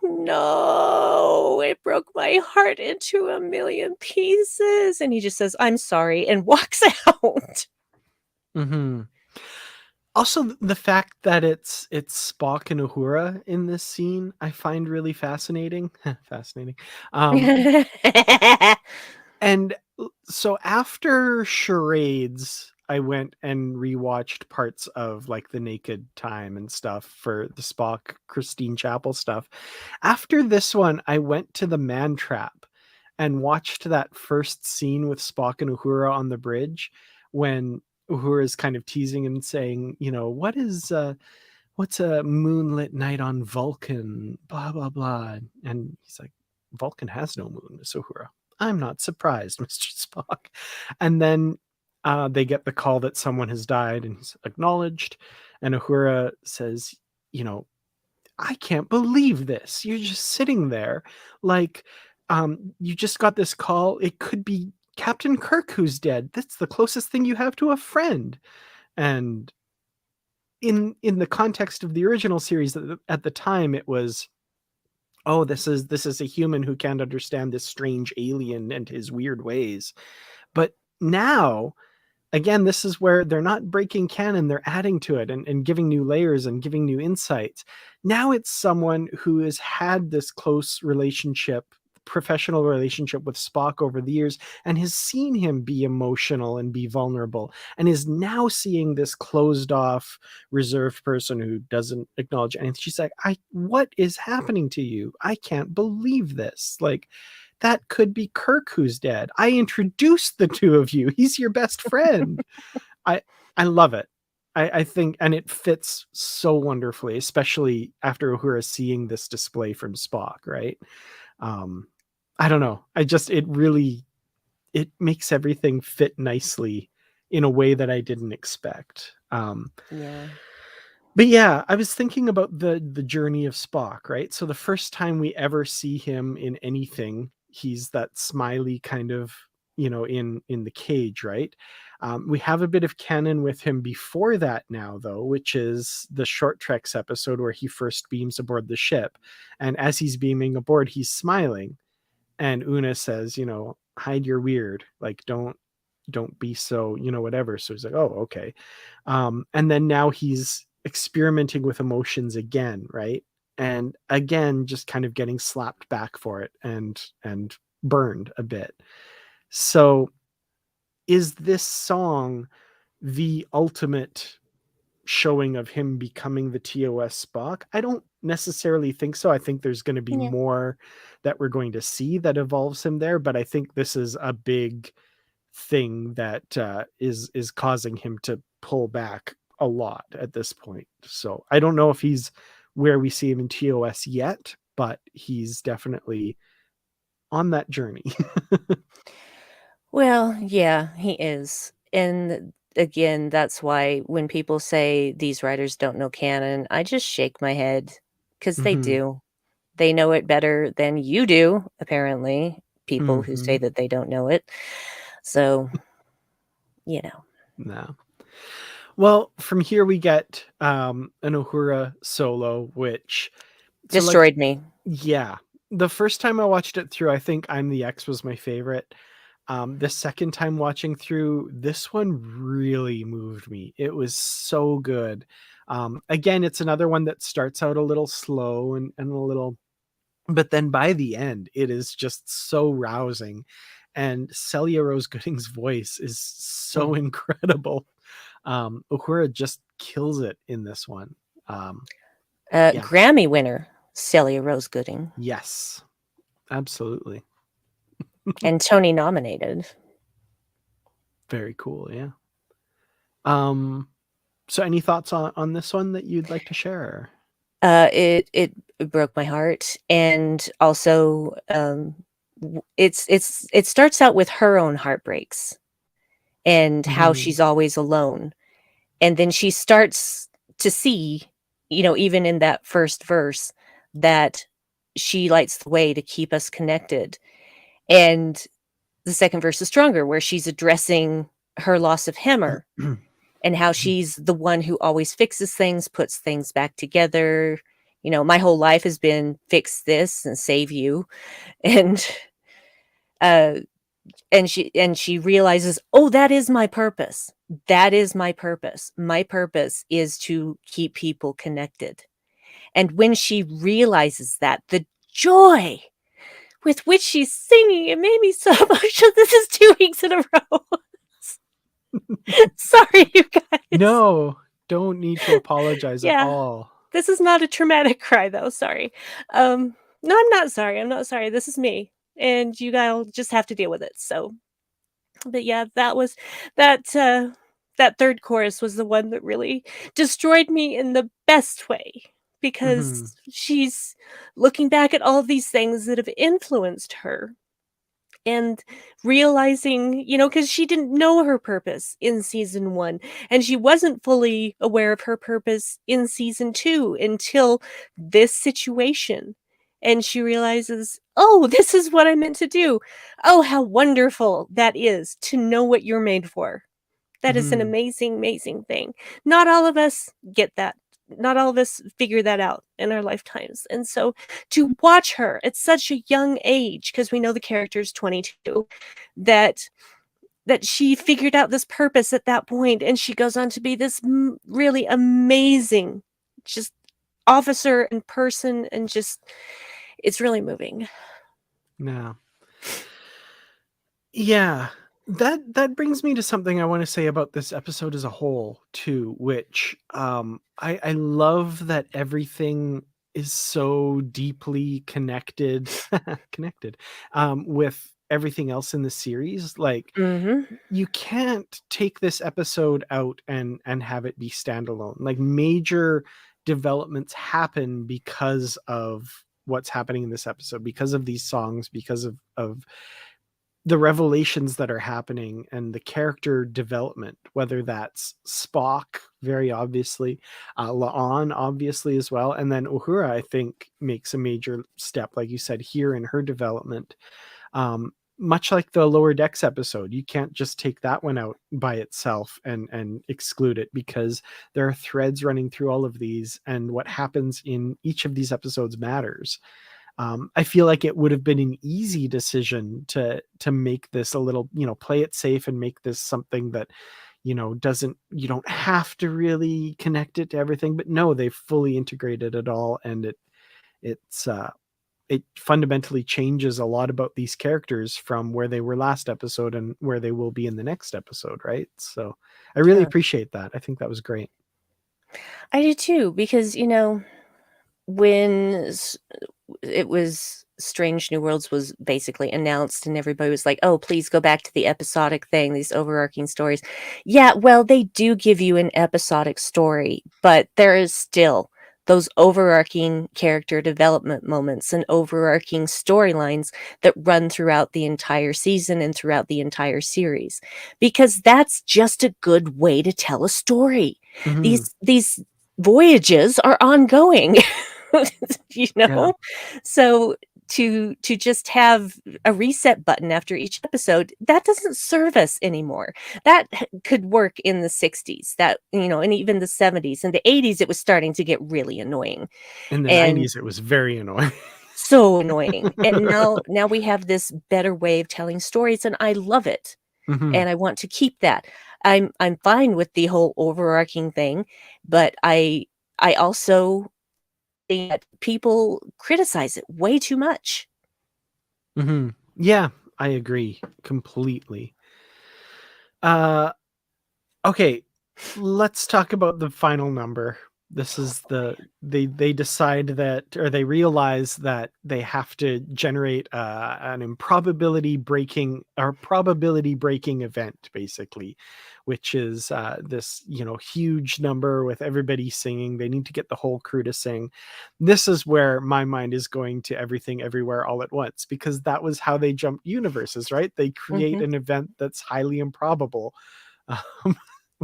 no, it broke my heart into a million pieces. And he just says, "I'm sorry," and walks out. Mm-hmm. Also, the fact that it's Spock and Uhura in this scene, I find really fascinating. Fascinating. Um, and so after Charades, I went and rewatched parts of like the Naked Time and stuff for the Spock Christine Chapel stuff. After this one, I went to the Man Trap and watched that first scene with Spock and Uhura on the bridge when Uhura is kind of teasing and saying, what's a moonlit night on Vulcan? Blah blah blah. And he's like, Vulcan has no moon, Miss Uhura. I'm not surprised, Mr. Spock. And then they get the call that someone has died and he's acknowledged. And Uhura says, you know, I can't believe this. You're just sitting there like you just got this call. It could be Captain Kirk who's dead. That's the closest thing you have to a friend. And in the context of the original series at the time it was, oh, this is a human who can't understand this strange alien and his weird ways. But now, again, this is where they're not breaking canon, they're adding to it and giving new layers and giving new insights. Now it's someone who has had this close relationship, professional relationship with Spock over the years and has seen him be emotional and be vulnerable and is now seeing this closed off reserved person who doesn't acknowledge anything. She's like, what is happening to you? I can't believe this. Like, that could be Kirk who's dead. I introduced the two of you. He's your best friend. I I love it. I think, and it fits so wonderfully, especially after Uhura seeing this display from Spock, right? Um, I don't know. It it makes everything fit nicely in a way that I didn't expect. Yeah. But yeah, I was thinking about the journey of Spock, right? So the first time we ever see him in anything, he's that smiley kind of, in the cage, right? We have a bit of canon with him before that now, though, which is the Short Treks episode where he first beams aboard the ship, and as he's beaming aboard, he's smiling, and Una says, hide your weird, like don't be so, whatever. So he's like, oh, okay. And then now he's experimenting with emotions again, right? And again, just kind of getting slapped back for it and burned a bit. So is this song the ultimate showing of him becoming the TOS Spock? I don't necessarily think so. I think there's going to be Yeah. more that we're going to see that evolves him there, but I think this is a big thing that is causing him to pull back a lot at this point. So I don't know if he's where we see him in TOS yet, but he's definitely on that journey. Well, yeah, he is. And again, that's why when people say these writers don't know canon, I just shake my head because they Hmm. do. They know it better than you do, apparently, people who say Hmm. that they don't know it. So, you know, No. Well, from here we get an Uhura solo, which so like destroyed me. yeah. The first time I watched it through, I think I'm the X was my favorite. The second time watching through, this one really moved me. It was so good. Again, it's another one that starts out a little slow and a little, but then by the end, it is just so rousing. And Celia Rose Gooding's voice is so Mm. incredible. Uhura just kills it in this one. Um, yeah, Grammy winner, Celia Rose Gooding, yes, absolutely. and Tony nominated. Very cool. Yeah. Um, so any thoughts on this one that you'd like to share? It broke my heart, and also, it starts out with her own heartbreaks and how Hmm. she's always alone, and then she starts to see, even in that first verse, that she lights the way to keep us connected, and the second verse is stronger, where she's addressing her loss of Hammer and how she's the one who always fixes things, puts things back together. My whole life has been fix this and save you. And uh and she realizes, "Oh, that is my purpose. That is my purpose. My purpose is to keep people connected." And when she realizes that, the joy with which she's singing, it made me so emotional. This is 2 weeks in a row. Sorry, you guys. No, don't need to apologize at Yeah. all. This is not a traumatic cry though, sorry. No, I'm not sorry, I'm not sorry, this is me, and you guys just have to deal with it, so but yeah, that 3rd chorus was the one that really destroyed me in the best way, Hmm. because she's looking back at all of these things that have influenced her, and realizing, because she didn't know her purpose in season 1, and she wasn't fully aware of her purpose in season 2 until this situation, and she realizes, "Oh, this is what I'm meant to do. Oh, how wonderful that is to know what you're made for." That is an Hmm. amazing, amazing thing. Not all of us get that. Not all of us figure that out in our lifetimes. And so to watch her at such a young age, because we know the character is 22, that she figured out this purpose at that point, and she goes on to be this really amazing, just officer and person, and just it's really moving. No. Yeah. That brings me to something I want to say about this episode as a whole too, which I love that everything is so deeply connected connected with everything else in the series. Like Mhm. you can't take this episode out and have it be standalone. Like major developments happen because of what's happening in this episode, because of these songs, because of the revelations that are happening and the character development, whether that's Spock, very obviously, La'an, obviously, as well. And then Uhura, I think, makes a major step, like you said, here in her development. Much like the Lower Decks episode, you can't just take that one out by itself and exclude it, because there are threads running through all of these, and what happens in each of these episodes matters. I feel like it would have been an easy decision to make this a little, play it safe and make this something that, doesn't, you don't have to really connect it to everything. But no, they fully integrated it all, and it fundamentally changes a lot about these characters from where they were last episode and where they will be in the next episode, right? So I really Yeah. appreciate that. I think that was great. I do too, because when it was Strange New Worlds was basically announced, and everybody was like, "Oh, please go back to the episodic thing, these overarching stories." Yeah, well, they do give you an episodic story, but there is still those overarching character development moments and overarching storylines that run throughout the entire season and throughout the entire series, because that's just a good way to tell a story. Mm-hmm. These voyages are ongoing. you Yeah. know so to just have a reset button after each episode, that doesn't serve us anymore. That could work in the 60s, that and even the 70s and the 80s. It was starting to get really annoying, In the and 90s, it was very annoying. so annoying. And now we have this better way of telling stories, and I love it, Mm-hmm. and I want to keep that. I'm fine with the whole overarching thing, but I also think that people criticize it way too much. Mm-hmm. Yeah, I agree completely. Uh, okay, let's talk about the final number. This Oh is boy. they decide that, or they realize that they have to generate an improbability breaking or probability breaking event, basically, which is this huge number with everybody singing. They need to get the whole crew to sing. This is where my mind is going to Everything Everywhere All at Once, because that was how they jumped universes, right? They create Mhm. an event that's highly improbable. um,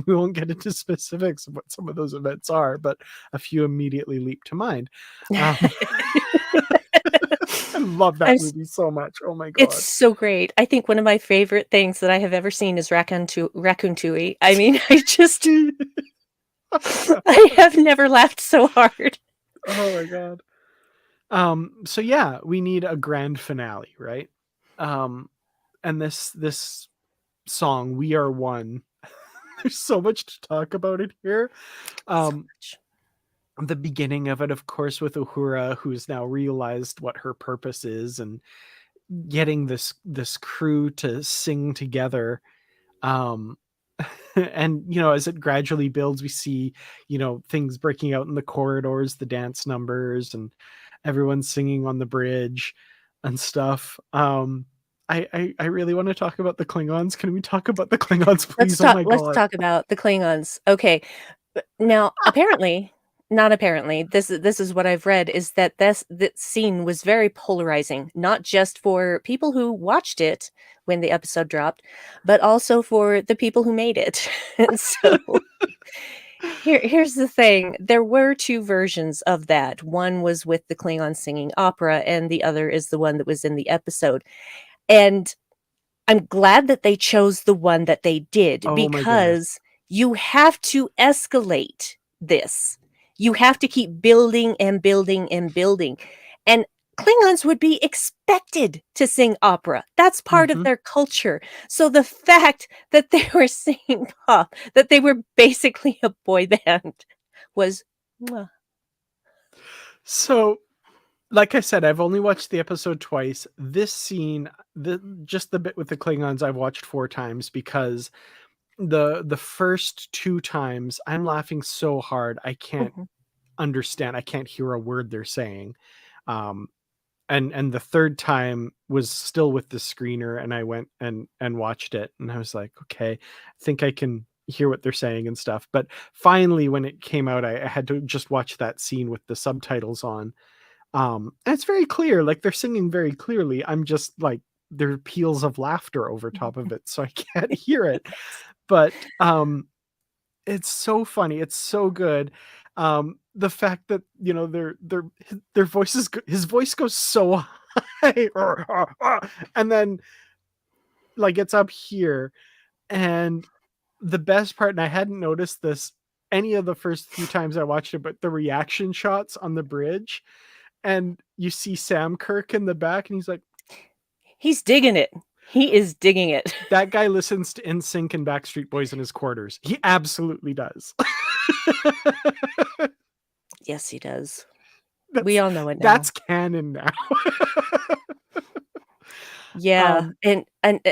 we won't get into specifics of what some of those events are, but a few immediately leap to mind. Um, I love I'm that s movie so much. Oh my It's god. so great. I think one of my favorite things that I have ever seen is Raccoon Tooie. I mean, I just I have never laughed so hard. Oh my god. So yeah, we need a grand finale, right? Um, and this song, "We Are One." There's so much to talk about it here. So Um, much. the beginning of it, of course, with Uhura, who's now realized what her purpose is, and getting this crew to sing together. um and as it gradually builds, we see things breaking out in the corridors, the dance numbers, and everyone singing on the bridge and stuff. I really want to talk about the Klingons. Can we talk about the Klingons, Let's please? Oh talk my let's god. talk about the Klingons. Okay. Now, apparently, not apparently, this is what I've read, is that this scene was very polarizing, not just for people who watched it when the episode dropped, but also for the people who made it. And so here's the thing. There were two versions of that. One was with the Klingon singing opera, and the other is the one that was in the episode. And I'm glad that they chose the one that they did, Oh my goodness. because you have to escalate this. You have to keep building and building and building. And Klingons would be expected to sing opera. That's part of Hmm. their culture. So the fact that they were singing pop, that they were basically a boy band, was mwah. So, like I said, I've only watched the episode twice. This scene, just the bit with the Klingons, I've watched 4 times, because the first 2 times I'm laughing so hard I can't Mhm. understand. I can't hear a word they're saying. Um, and the third time was still with the screener, and I went and watched it, and I was like, okay, I think I can hear what they're saying and stuff. But finally, when it came out, I had to just watch that scene with the subtitles on. And it's very clear, like they're singing very clearly. I'm just like there are peals of laughter over top of it, so I can't hear it. But it's so funny. It's so good. The fact that, you know, their voices, his voice goes so high, and then like it's up here. And the best part, and I hadn't noticed this any of the first few times I watched it, but the reaction shots on the bridge, and you see Sam Kirk in the back, and he's like, he's digging it. He is digging it. that guy listens to NSYNC and Backstreet Boys in his quarters. He absolutely does. Yes, he does. We all know it now. That's canon now. Yeah, and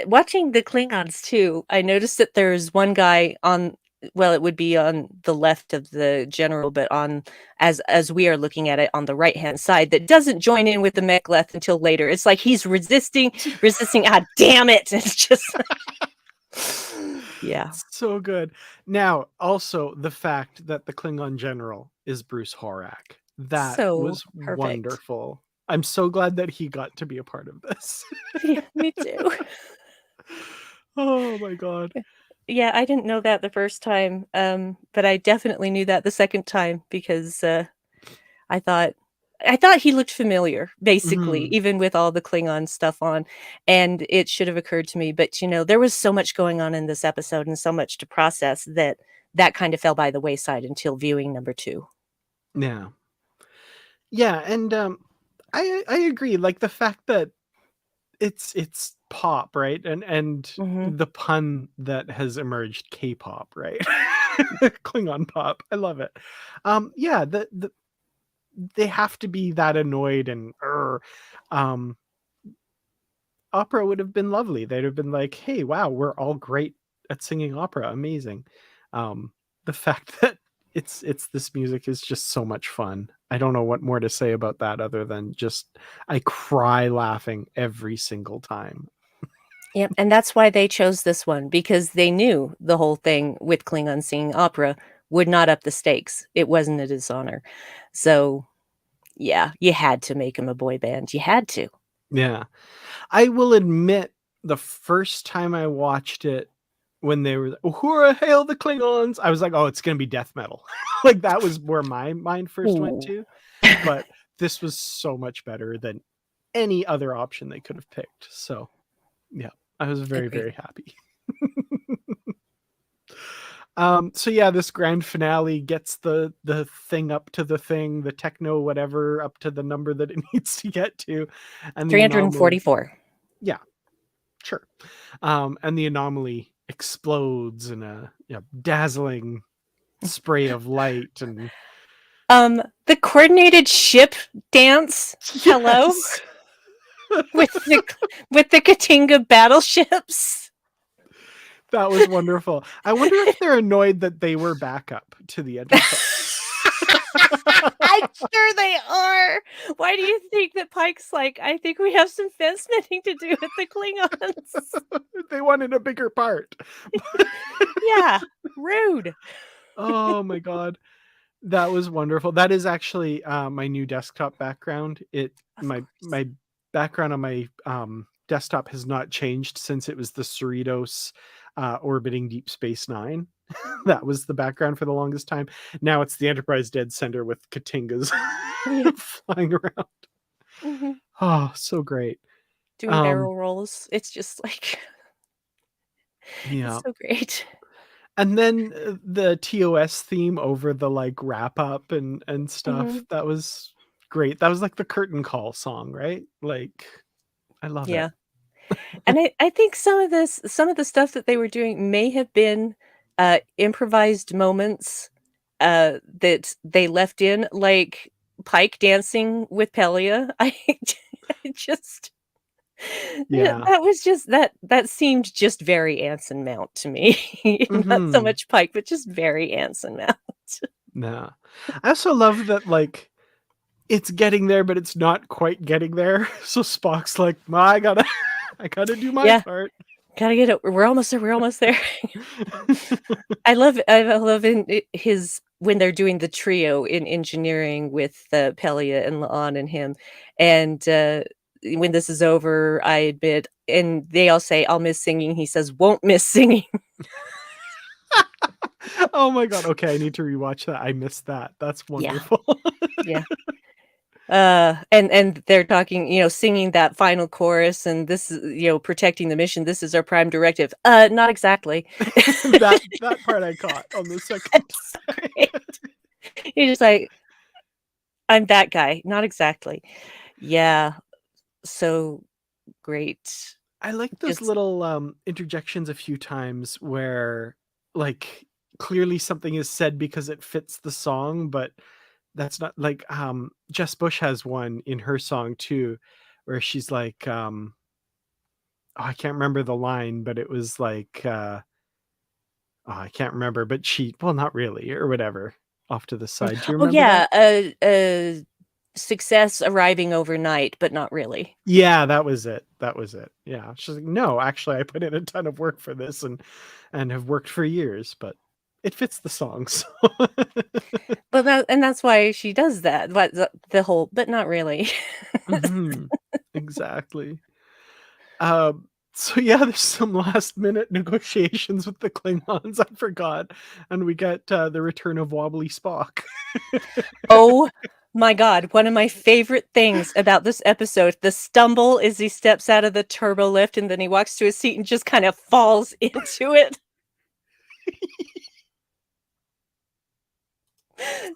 watching the Klingons too, I noticed that there's one guy on, well, it would be on the left of the general, but on as we are looking at it on the right-hand side, that doesn't join in with the mek'leth until later. It's like he's resisting. Ah, damn it! It's just yeah, so good. Now, also the fact that the Klingon general is Bruce Horak. That so was perfect. wonderful. I'm so glad that he got to be a part of this. Yeah, me too. Oh my god. Yeah, I didn't know that the first time, but I definitely knew that the second time because I thought he looked familiar, basically, Mhm. even with all the Klingon stuff on, and it should have occurred to me, but, you know, there was so much going on in this episode and so much to process that kind of fell by the wayside until viewing number 2. Yeah. Yeah, and I agree. Like the fact that it's pop, right? And Mhm. the pun that has emerged, K-pop, right? Klingon pop. I love it. Yeah, the they have to be that annoyed and um opera would have been lovely. They'd have been like, "Hey, wow, we're all great at singing opera. Amazing." The fact that it's this music is just so much fun. I don't know what more to say about that other than just I cry laughing every single time. Yep, and that's why they chose this one, because they knew the whole thing with Klingon singing opera would not up the stakes. It wasn't a dishonor. So, yeah, you had to make him a boy band. You had to. Yeah. I will admit the first time I watched it when they were Uhura, hail the Klingons, I was like, "Oh, it's gonna be death metal." Like that was where my mind first went Ooh. to. But this was so much better than any other option they could have picked. So yeah, I was very, Agreed. very happy. So yeah, this grand finale gets the thing up to the thing, the techno whatever up to the number that it needs to get to, and the anomaly. 344. Yeah, sure. And the anomaly explodes in a, you know, dazzling spray of light and The coordinated ship dance, hello, yes. with the Katinga battleships. That was wonderful. I wonder if they're annoyed that they were backup to the Enterprise. I'm sure they are. Why do you think that Pike's like, I think we have some fence mending to do with the Klingons? They wanted a bigger part. Yeah, rude. Oh my god. That was wonderful. That is actually my new desktop background. Of course. My background on my desktop has not changed since it was the Cerritos orbiting Deep Space Nine. That was the background for the longest time. Now it's the Enterprise Dead Center with Katingas Yeah. flying around. Mhm. Oh, so great. Doing Um, barrel rolls. It's just like it's yeah. so great. And then the TOS theme over the like wrap up and stuff. Mhm. That was great. That was like the curtain call song, right? Like I love it. Yeah. And I think some of the stuff that they were doing may have been, improvised moments, that they left in, like Pike dancing with Pelia. I just Yeah. that was just that seemed just very Anson Mount to me. Not so Mhm. much Pike, but just very Anson Mount. Yeah. I also love that like it's getting there, but it's not quite getting there. So Spock's like, "Well, I gotta I gotta do my Yeah, part." gotta get it. We're almost there. We're almost there. I love in his when they're doing the trio in engineering with Pelia and La'an and him, and when this is over, I admit, and they all say, I'll miss singing. He says, won't miss singing. Oh my god. Okay, I need to rewatch that. I missed that. That's Yeah. wonderful. Yeah. And they're talking, singing that final chorus, and this is, protecting the mission. This is our prime directive. Not exactly. That part I caught on the second That's great. You're just like, I'm that guy. Not exactly. Yeah. So great. I like those Just little interjections a few times where like clearly something is said because it fits the song, but that's not like Jess Bush has one in her song too, where she's like oh, I can't remember the line, but it was like oh, I can't remember, but she well not really or whatever off to the side. Do you oh remember that? yeah, success arriving overnight, but not really. Yeah, that was it. That was it. Yeah. She's like, "No, actually I put in a ton of work for this and have worked for years, but it fits the song." So. But that's why she does that. What the whole, but not really. Mhm. Exactly. So yeah, there's some last minute negotiations with the Klingons, I forgot, and we get, the return of wobbly Spock. Oh my god, one of my favorite things about this episode, the stumble as he steps out of the turbo lift and then he walks to his seat and just kind of falls into it.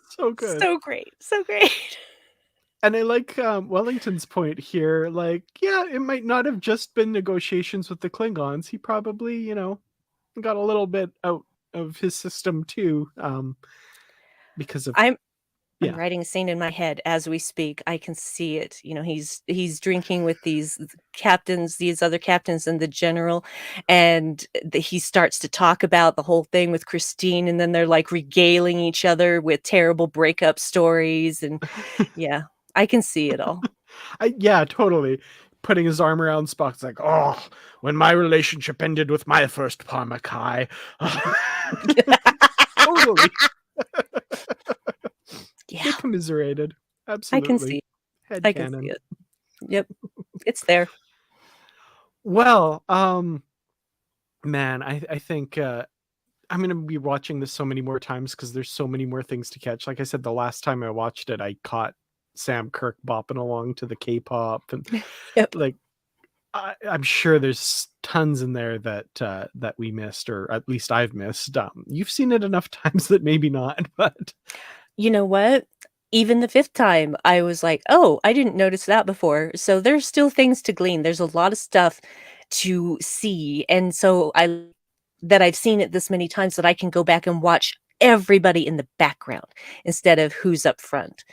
So good. So great. So great. And I like, Wellington's point here, like, yeah, it might not have just been negotiations with the Klingons. He probably, got a little bit out of his system too, because of I'm I'm yeah. writing a scene in my head as we speak. I can see it. He's drinking with these captains, these other captains and the general, and he starts to talk about the whole thing with Christine, and then they're like regaling each other with terrible breakup stories, and yeah, I can see it all. Yeah, totally. Putting his arm around Spock's like, oh, when my relationship ended with my first Parmakai. Totally. Yeah, Get commiserated. I can Absolutely. see. Head I can see canon. it. Yep, it's there. Well, man, I think I'm gonna be watching this so many more times because there's so many more things to catch. Like I said, the last time I watched it, I caught Sam Kirk bopping along to the K-pop and Yep. like I'm sure there's tons in there that we missed, or at least I've missed. You've seen it enough times that maybe not, but You know what? Even the 5th time, I was like, "Oh, I didn't notice that before." So there's still things to glean. There's a lot of stuff to see, and so that I've seen it this many times that I can go back and watch everybody in the background instead of who's up front,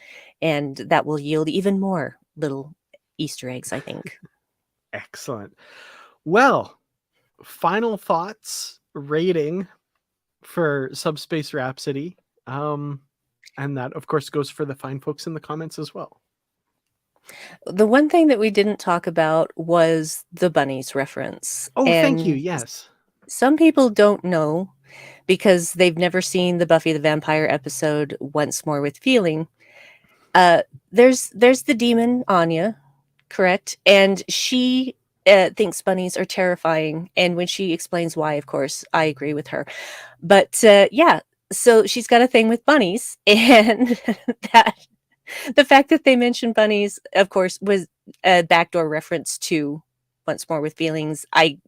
and that will yield even more little Easter eggs, I think. excellent. Well, final thoughts, rating for Subspace Rhapsody. And that, of course, goes for the fine folks in the comments as well. The one thing that we didn't talk about was the bunnies reference, Oh, thank you. and Yes. some people don't know because they've never seen the Buffy the Vampire episode Once More with Feeling. Uh, there's the demon Anya, correct? And she thinks bunnies are terrifying. And when she explains why, of course, I agree with her. But yeah, so she's got a thing with bunnies, and that the fact that they mentioned bunnies, of course, was a backdoor reference to Once More with Feelings. I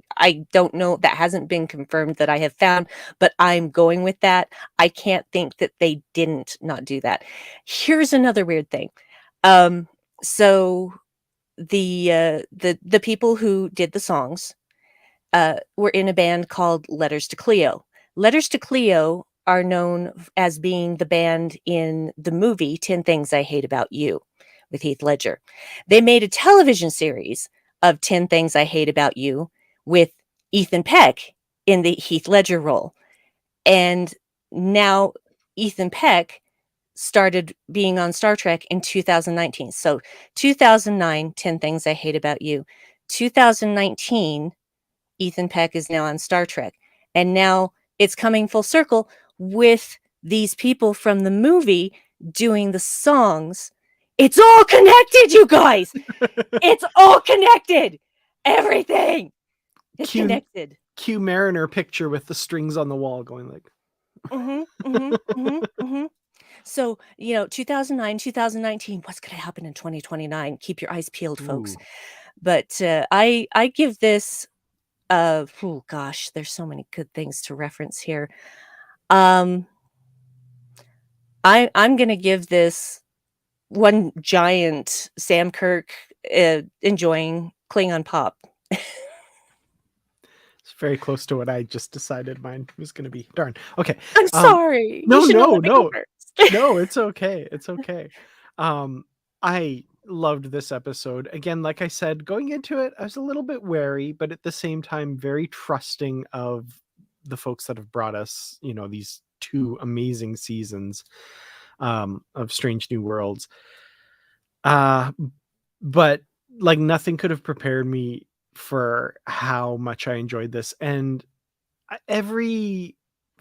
don't know, that hasn't been confirmed that I have found, but I'm going with that. I can't think that they didn't not do that. Here's another weird thing. So the people who did the songs were in a band called Letters to Cleo. Letters to Cleo are known as being the band in the movie 10 Things I Hate About You with Heath Ledger. They made a television series of 10 Things I Hate About You with Ethan Peck in the Heath Ledger role. And now Ethan Peck started being on Star Trek in 2019. So 2009, 10 Things I Hate About You. 2019, Ethan Peck is now on Star Trek. And now it's coming full circle with these people from the movie doing the songs It's all connected, you guys. It's all connected. Everything is Cue connected. cue Mariner picture with the strings on the wall going like. So, 2009, 2019, what's going to happen in 2029? Keep your eyes peeled, folks. Ooh. But I give this, oh gosh, there's so many good things to reference here. I'm going to give this one giant Sam Kirk enjoying Klingon pop. It's very close to what I just decided mine was going to be. Darn. Okay. I'm sorry. You No, should have no, let me go no. first. No, it's okay. It's okay. I loved this episode. Again, like I said, going into it, I was a little bit wary, but at the same time, very trusting of the folks that have brought us, these 2 amazing seasons of Strange New Worlds. But like nothing could have prepared me for how much I enjoyed this. And everything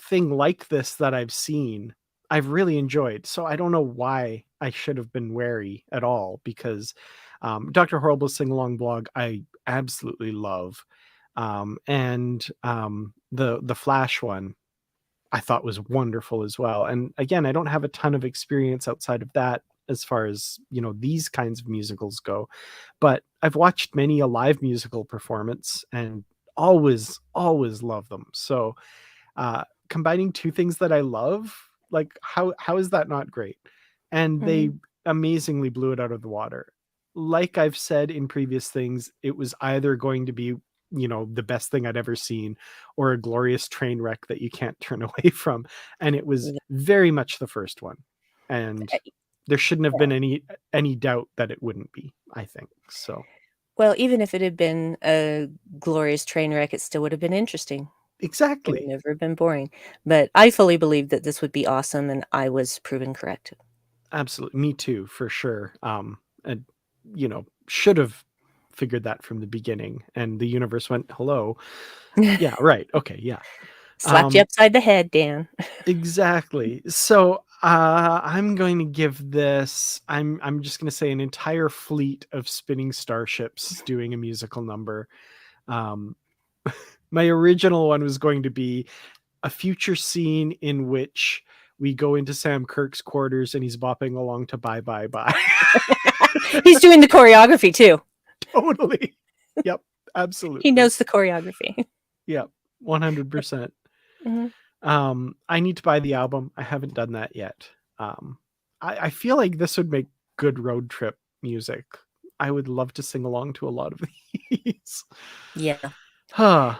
like this that I've seen, I've really enjoyed. So I don't know why I should have been wary at all, because Dr. Horrible's sing along blog I absolutely love. And the Flash one I thought was wonderful as well. And again, I don't have a ton of experience outside of that as far as, these kinds of musicals go, but I've watched many a live musical performance and always love them. So combining 2 things that I love, like how is that not great? And they Mhm. amazingly blew it out of the water. Like I've said in previous things, it was either going to be, the best thing I'd ever seen, or a glorious train wreck that you can't turn away from. And it was Yeah. very much the first one. And there shouldn't have Yeah. been any doubt that it wouldn't be, I think. So Well, even if it had been a glorious train wreck, it still would have been interesting. It would exactly. never have been boring. But I fully believed that this would be awesome, and I was proven correct. Absolutely. Me too, for sure. And should have figured that from the beginning. And the universe went, hello. Yeah, right. Okay, yeah. Slapped you upside the head, Dan. Exactly. So I'm going to give this, I'm just gonna say, an entire fleet of spinning starships doing a musical number. Um my original one was going to be a future scene in which we go into Sam Kirk's quarters and he's bopping along to Bye Bye Bye. He's doing the choreography too. Totally. Yep. He Absolutely. knows the choreography. Yep. 100%. Mhm. I need to buy the album. I haven't done that yet. I feel like this would make good road trip music. I would love to sing along to a lot of these. Yeah. Huh.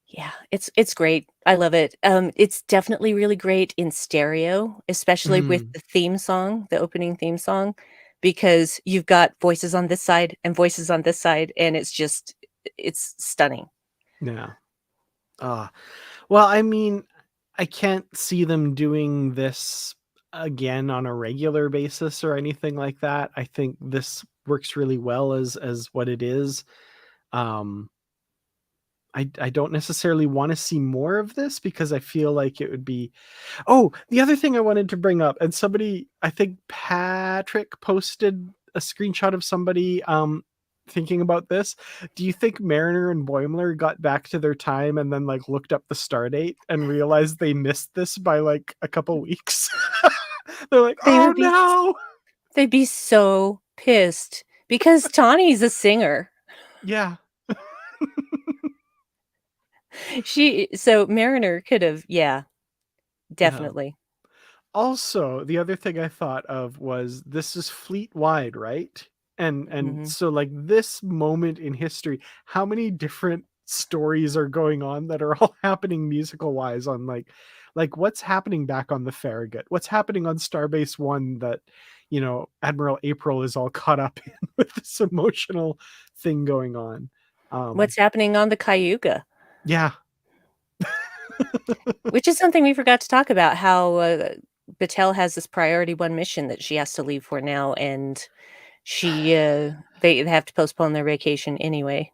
Yeah, it's great. I love it. It's definitely really great in stereo, especially with Mm, the theme song, the opening theme song, because you've got voices on this side and voices on this side, and it's stunning. yeah. Uh, well, I mean, I can't see them doing this again on a regular basis or anything like that. I think this works really well as what it is. Um, I don't necessarily want to see more of this because I feel like it would be. Oh, the other thing I wanted to bring up, and somebody, I think Patrick posted a screenshot of somebody thinking about this. Do you think Mariner and Boimler got back to their time and then like looked up the star date and realized they missed this by like a couple weeks? They're like, They "Oh would be no." they'd be so pissed because Tawny's a singer. Yeah. So Mariner could have, yeah, Yeah. definitely. Also, the other thing I thought of was this is fleet wide, right? And Mhm. so like this moment in history, how many different stories are going on that are all happening musical wise on like what's happening back on the Farragut? What's happening on Starbase 1 that Admiral April is all caught up in with this emotional thing going on? What's happening on the Cayuga? Yeah. Which is something we forgot to talk about, how, Battelle has this priority 1 mission that she has to leave for now, and they have to postpone their vacation anyway.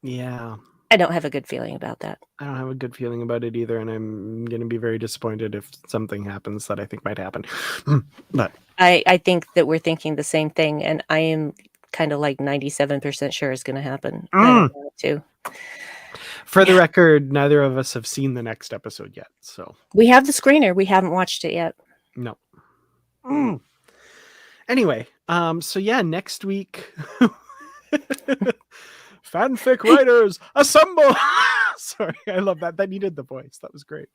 Yeah. I don't have a good feeling about that. I don't have a good feeling about it either, and I'm going to be very disappointed if something happens that I think might happen. But I think that we're thinking the same thing, and I am kind of like 97% sure it's going to happen. I don't know too. for the Yeah. record, neither of us have seen the next episode yet, so We have the screener. We haven't watched it yet. no. Anyway, so yeah, next week, fanfic writers assemble. Sorry, I love that. That needed the voice. That was great.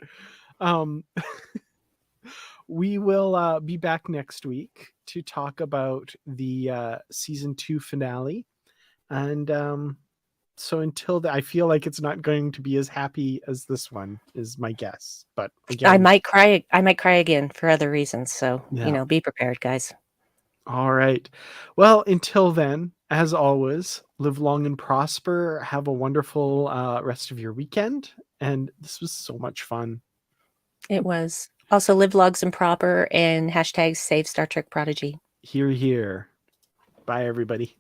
We will be back next week to talk about the season 2 finale, and so until I feel like it's not going to be as happy as this one is my guess. But again, I might cry. I might cry again for other reasons. So, yeah. be prepared, guys. All right. Well, until then, as always, live long and prosper. Have a wonderful rest of your weekend. And this was so much fun. It was. Also, live logs and proper and hashtag save Star Trek Prodigy. Here, here. Bye, everybody.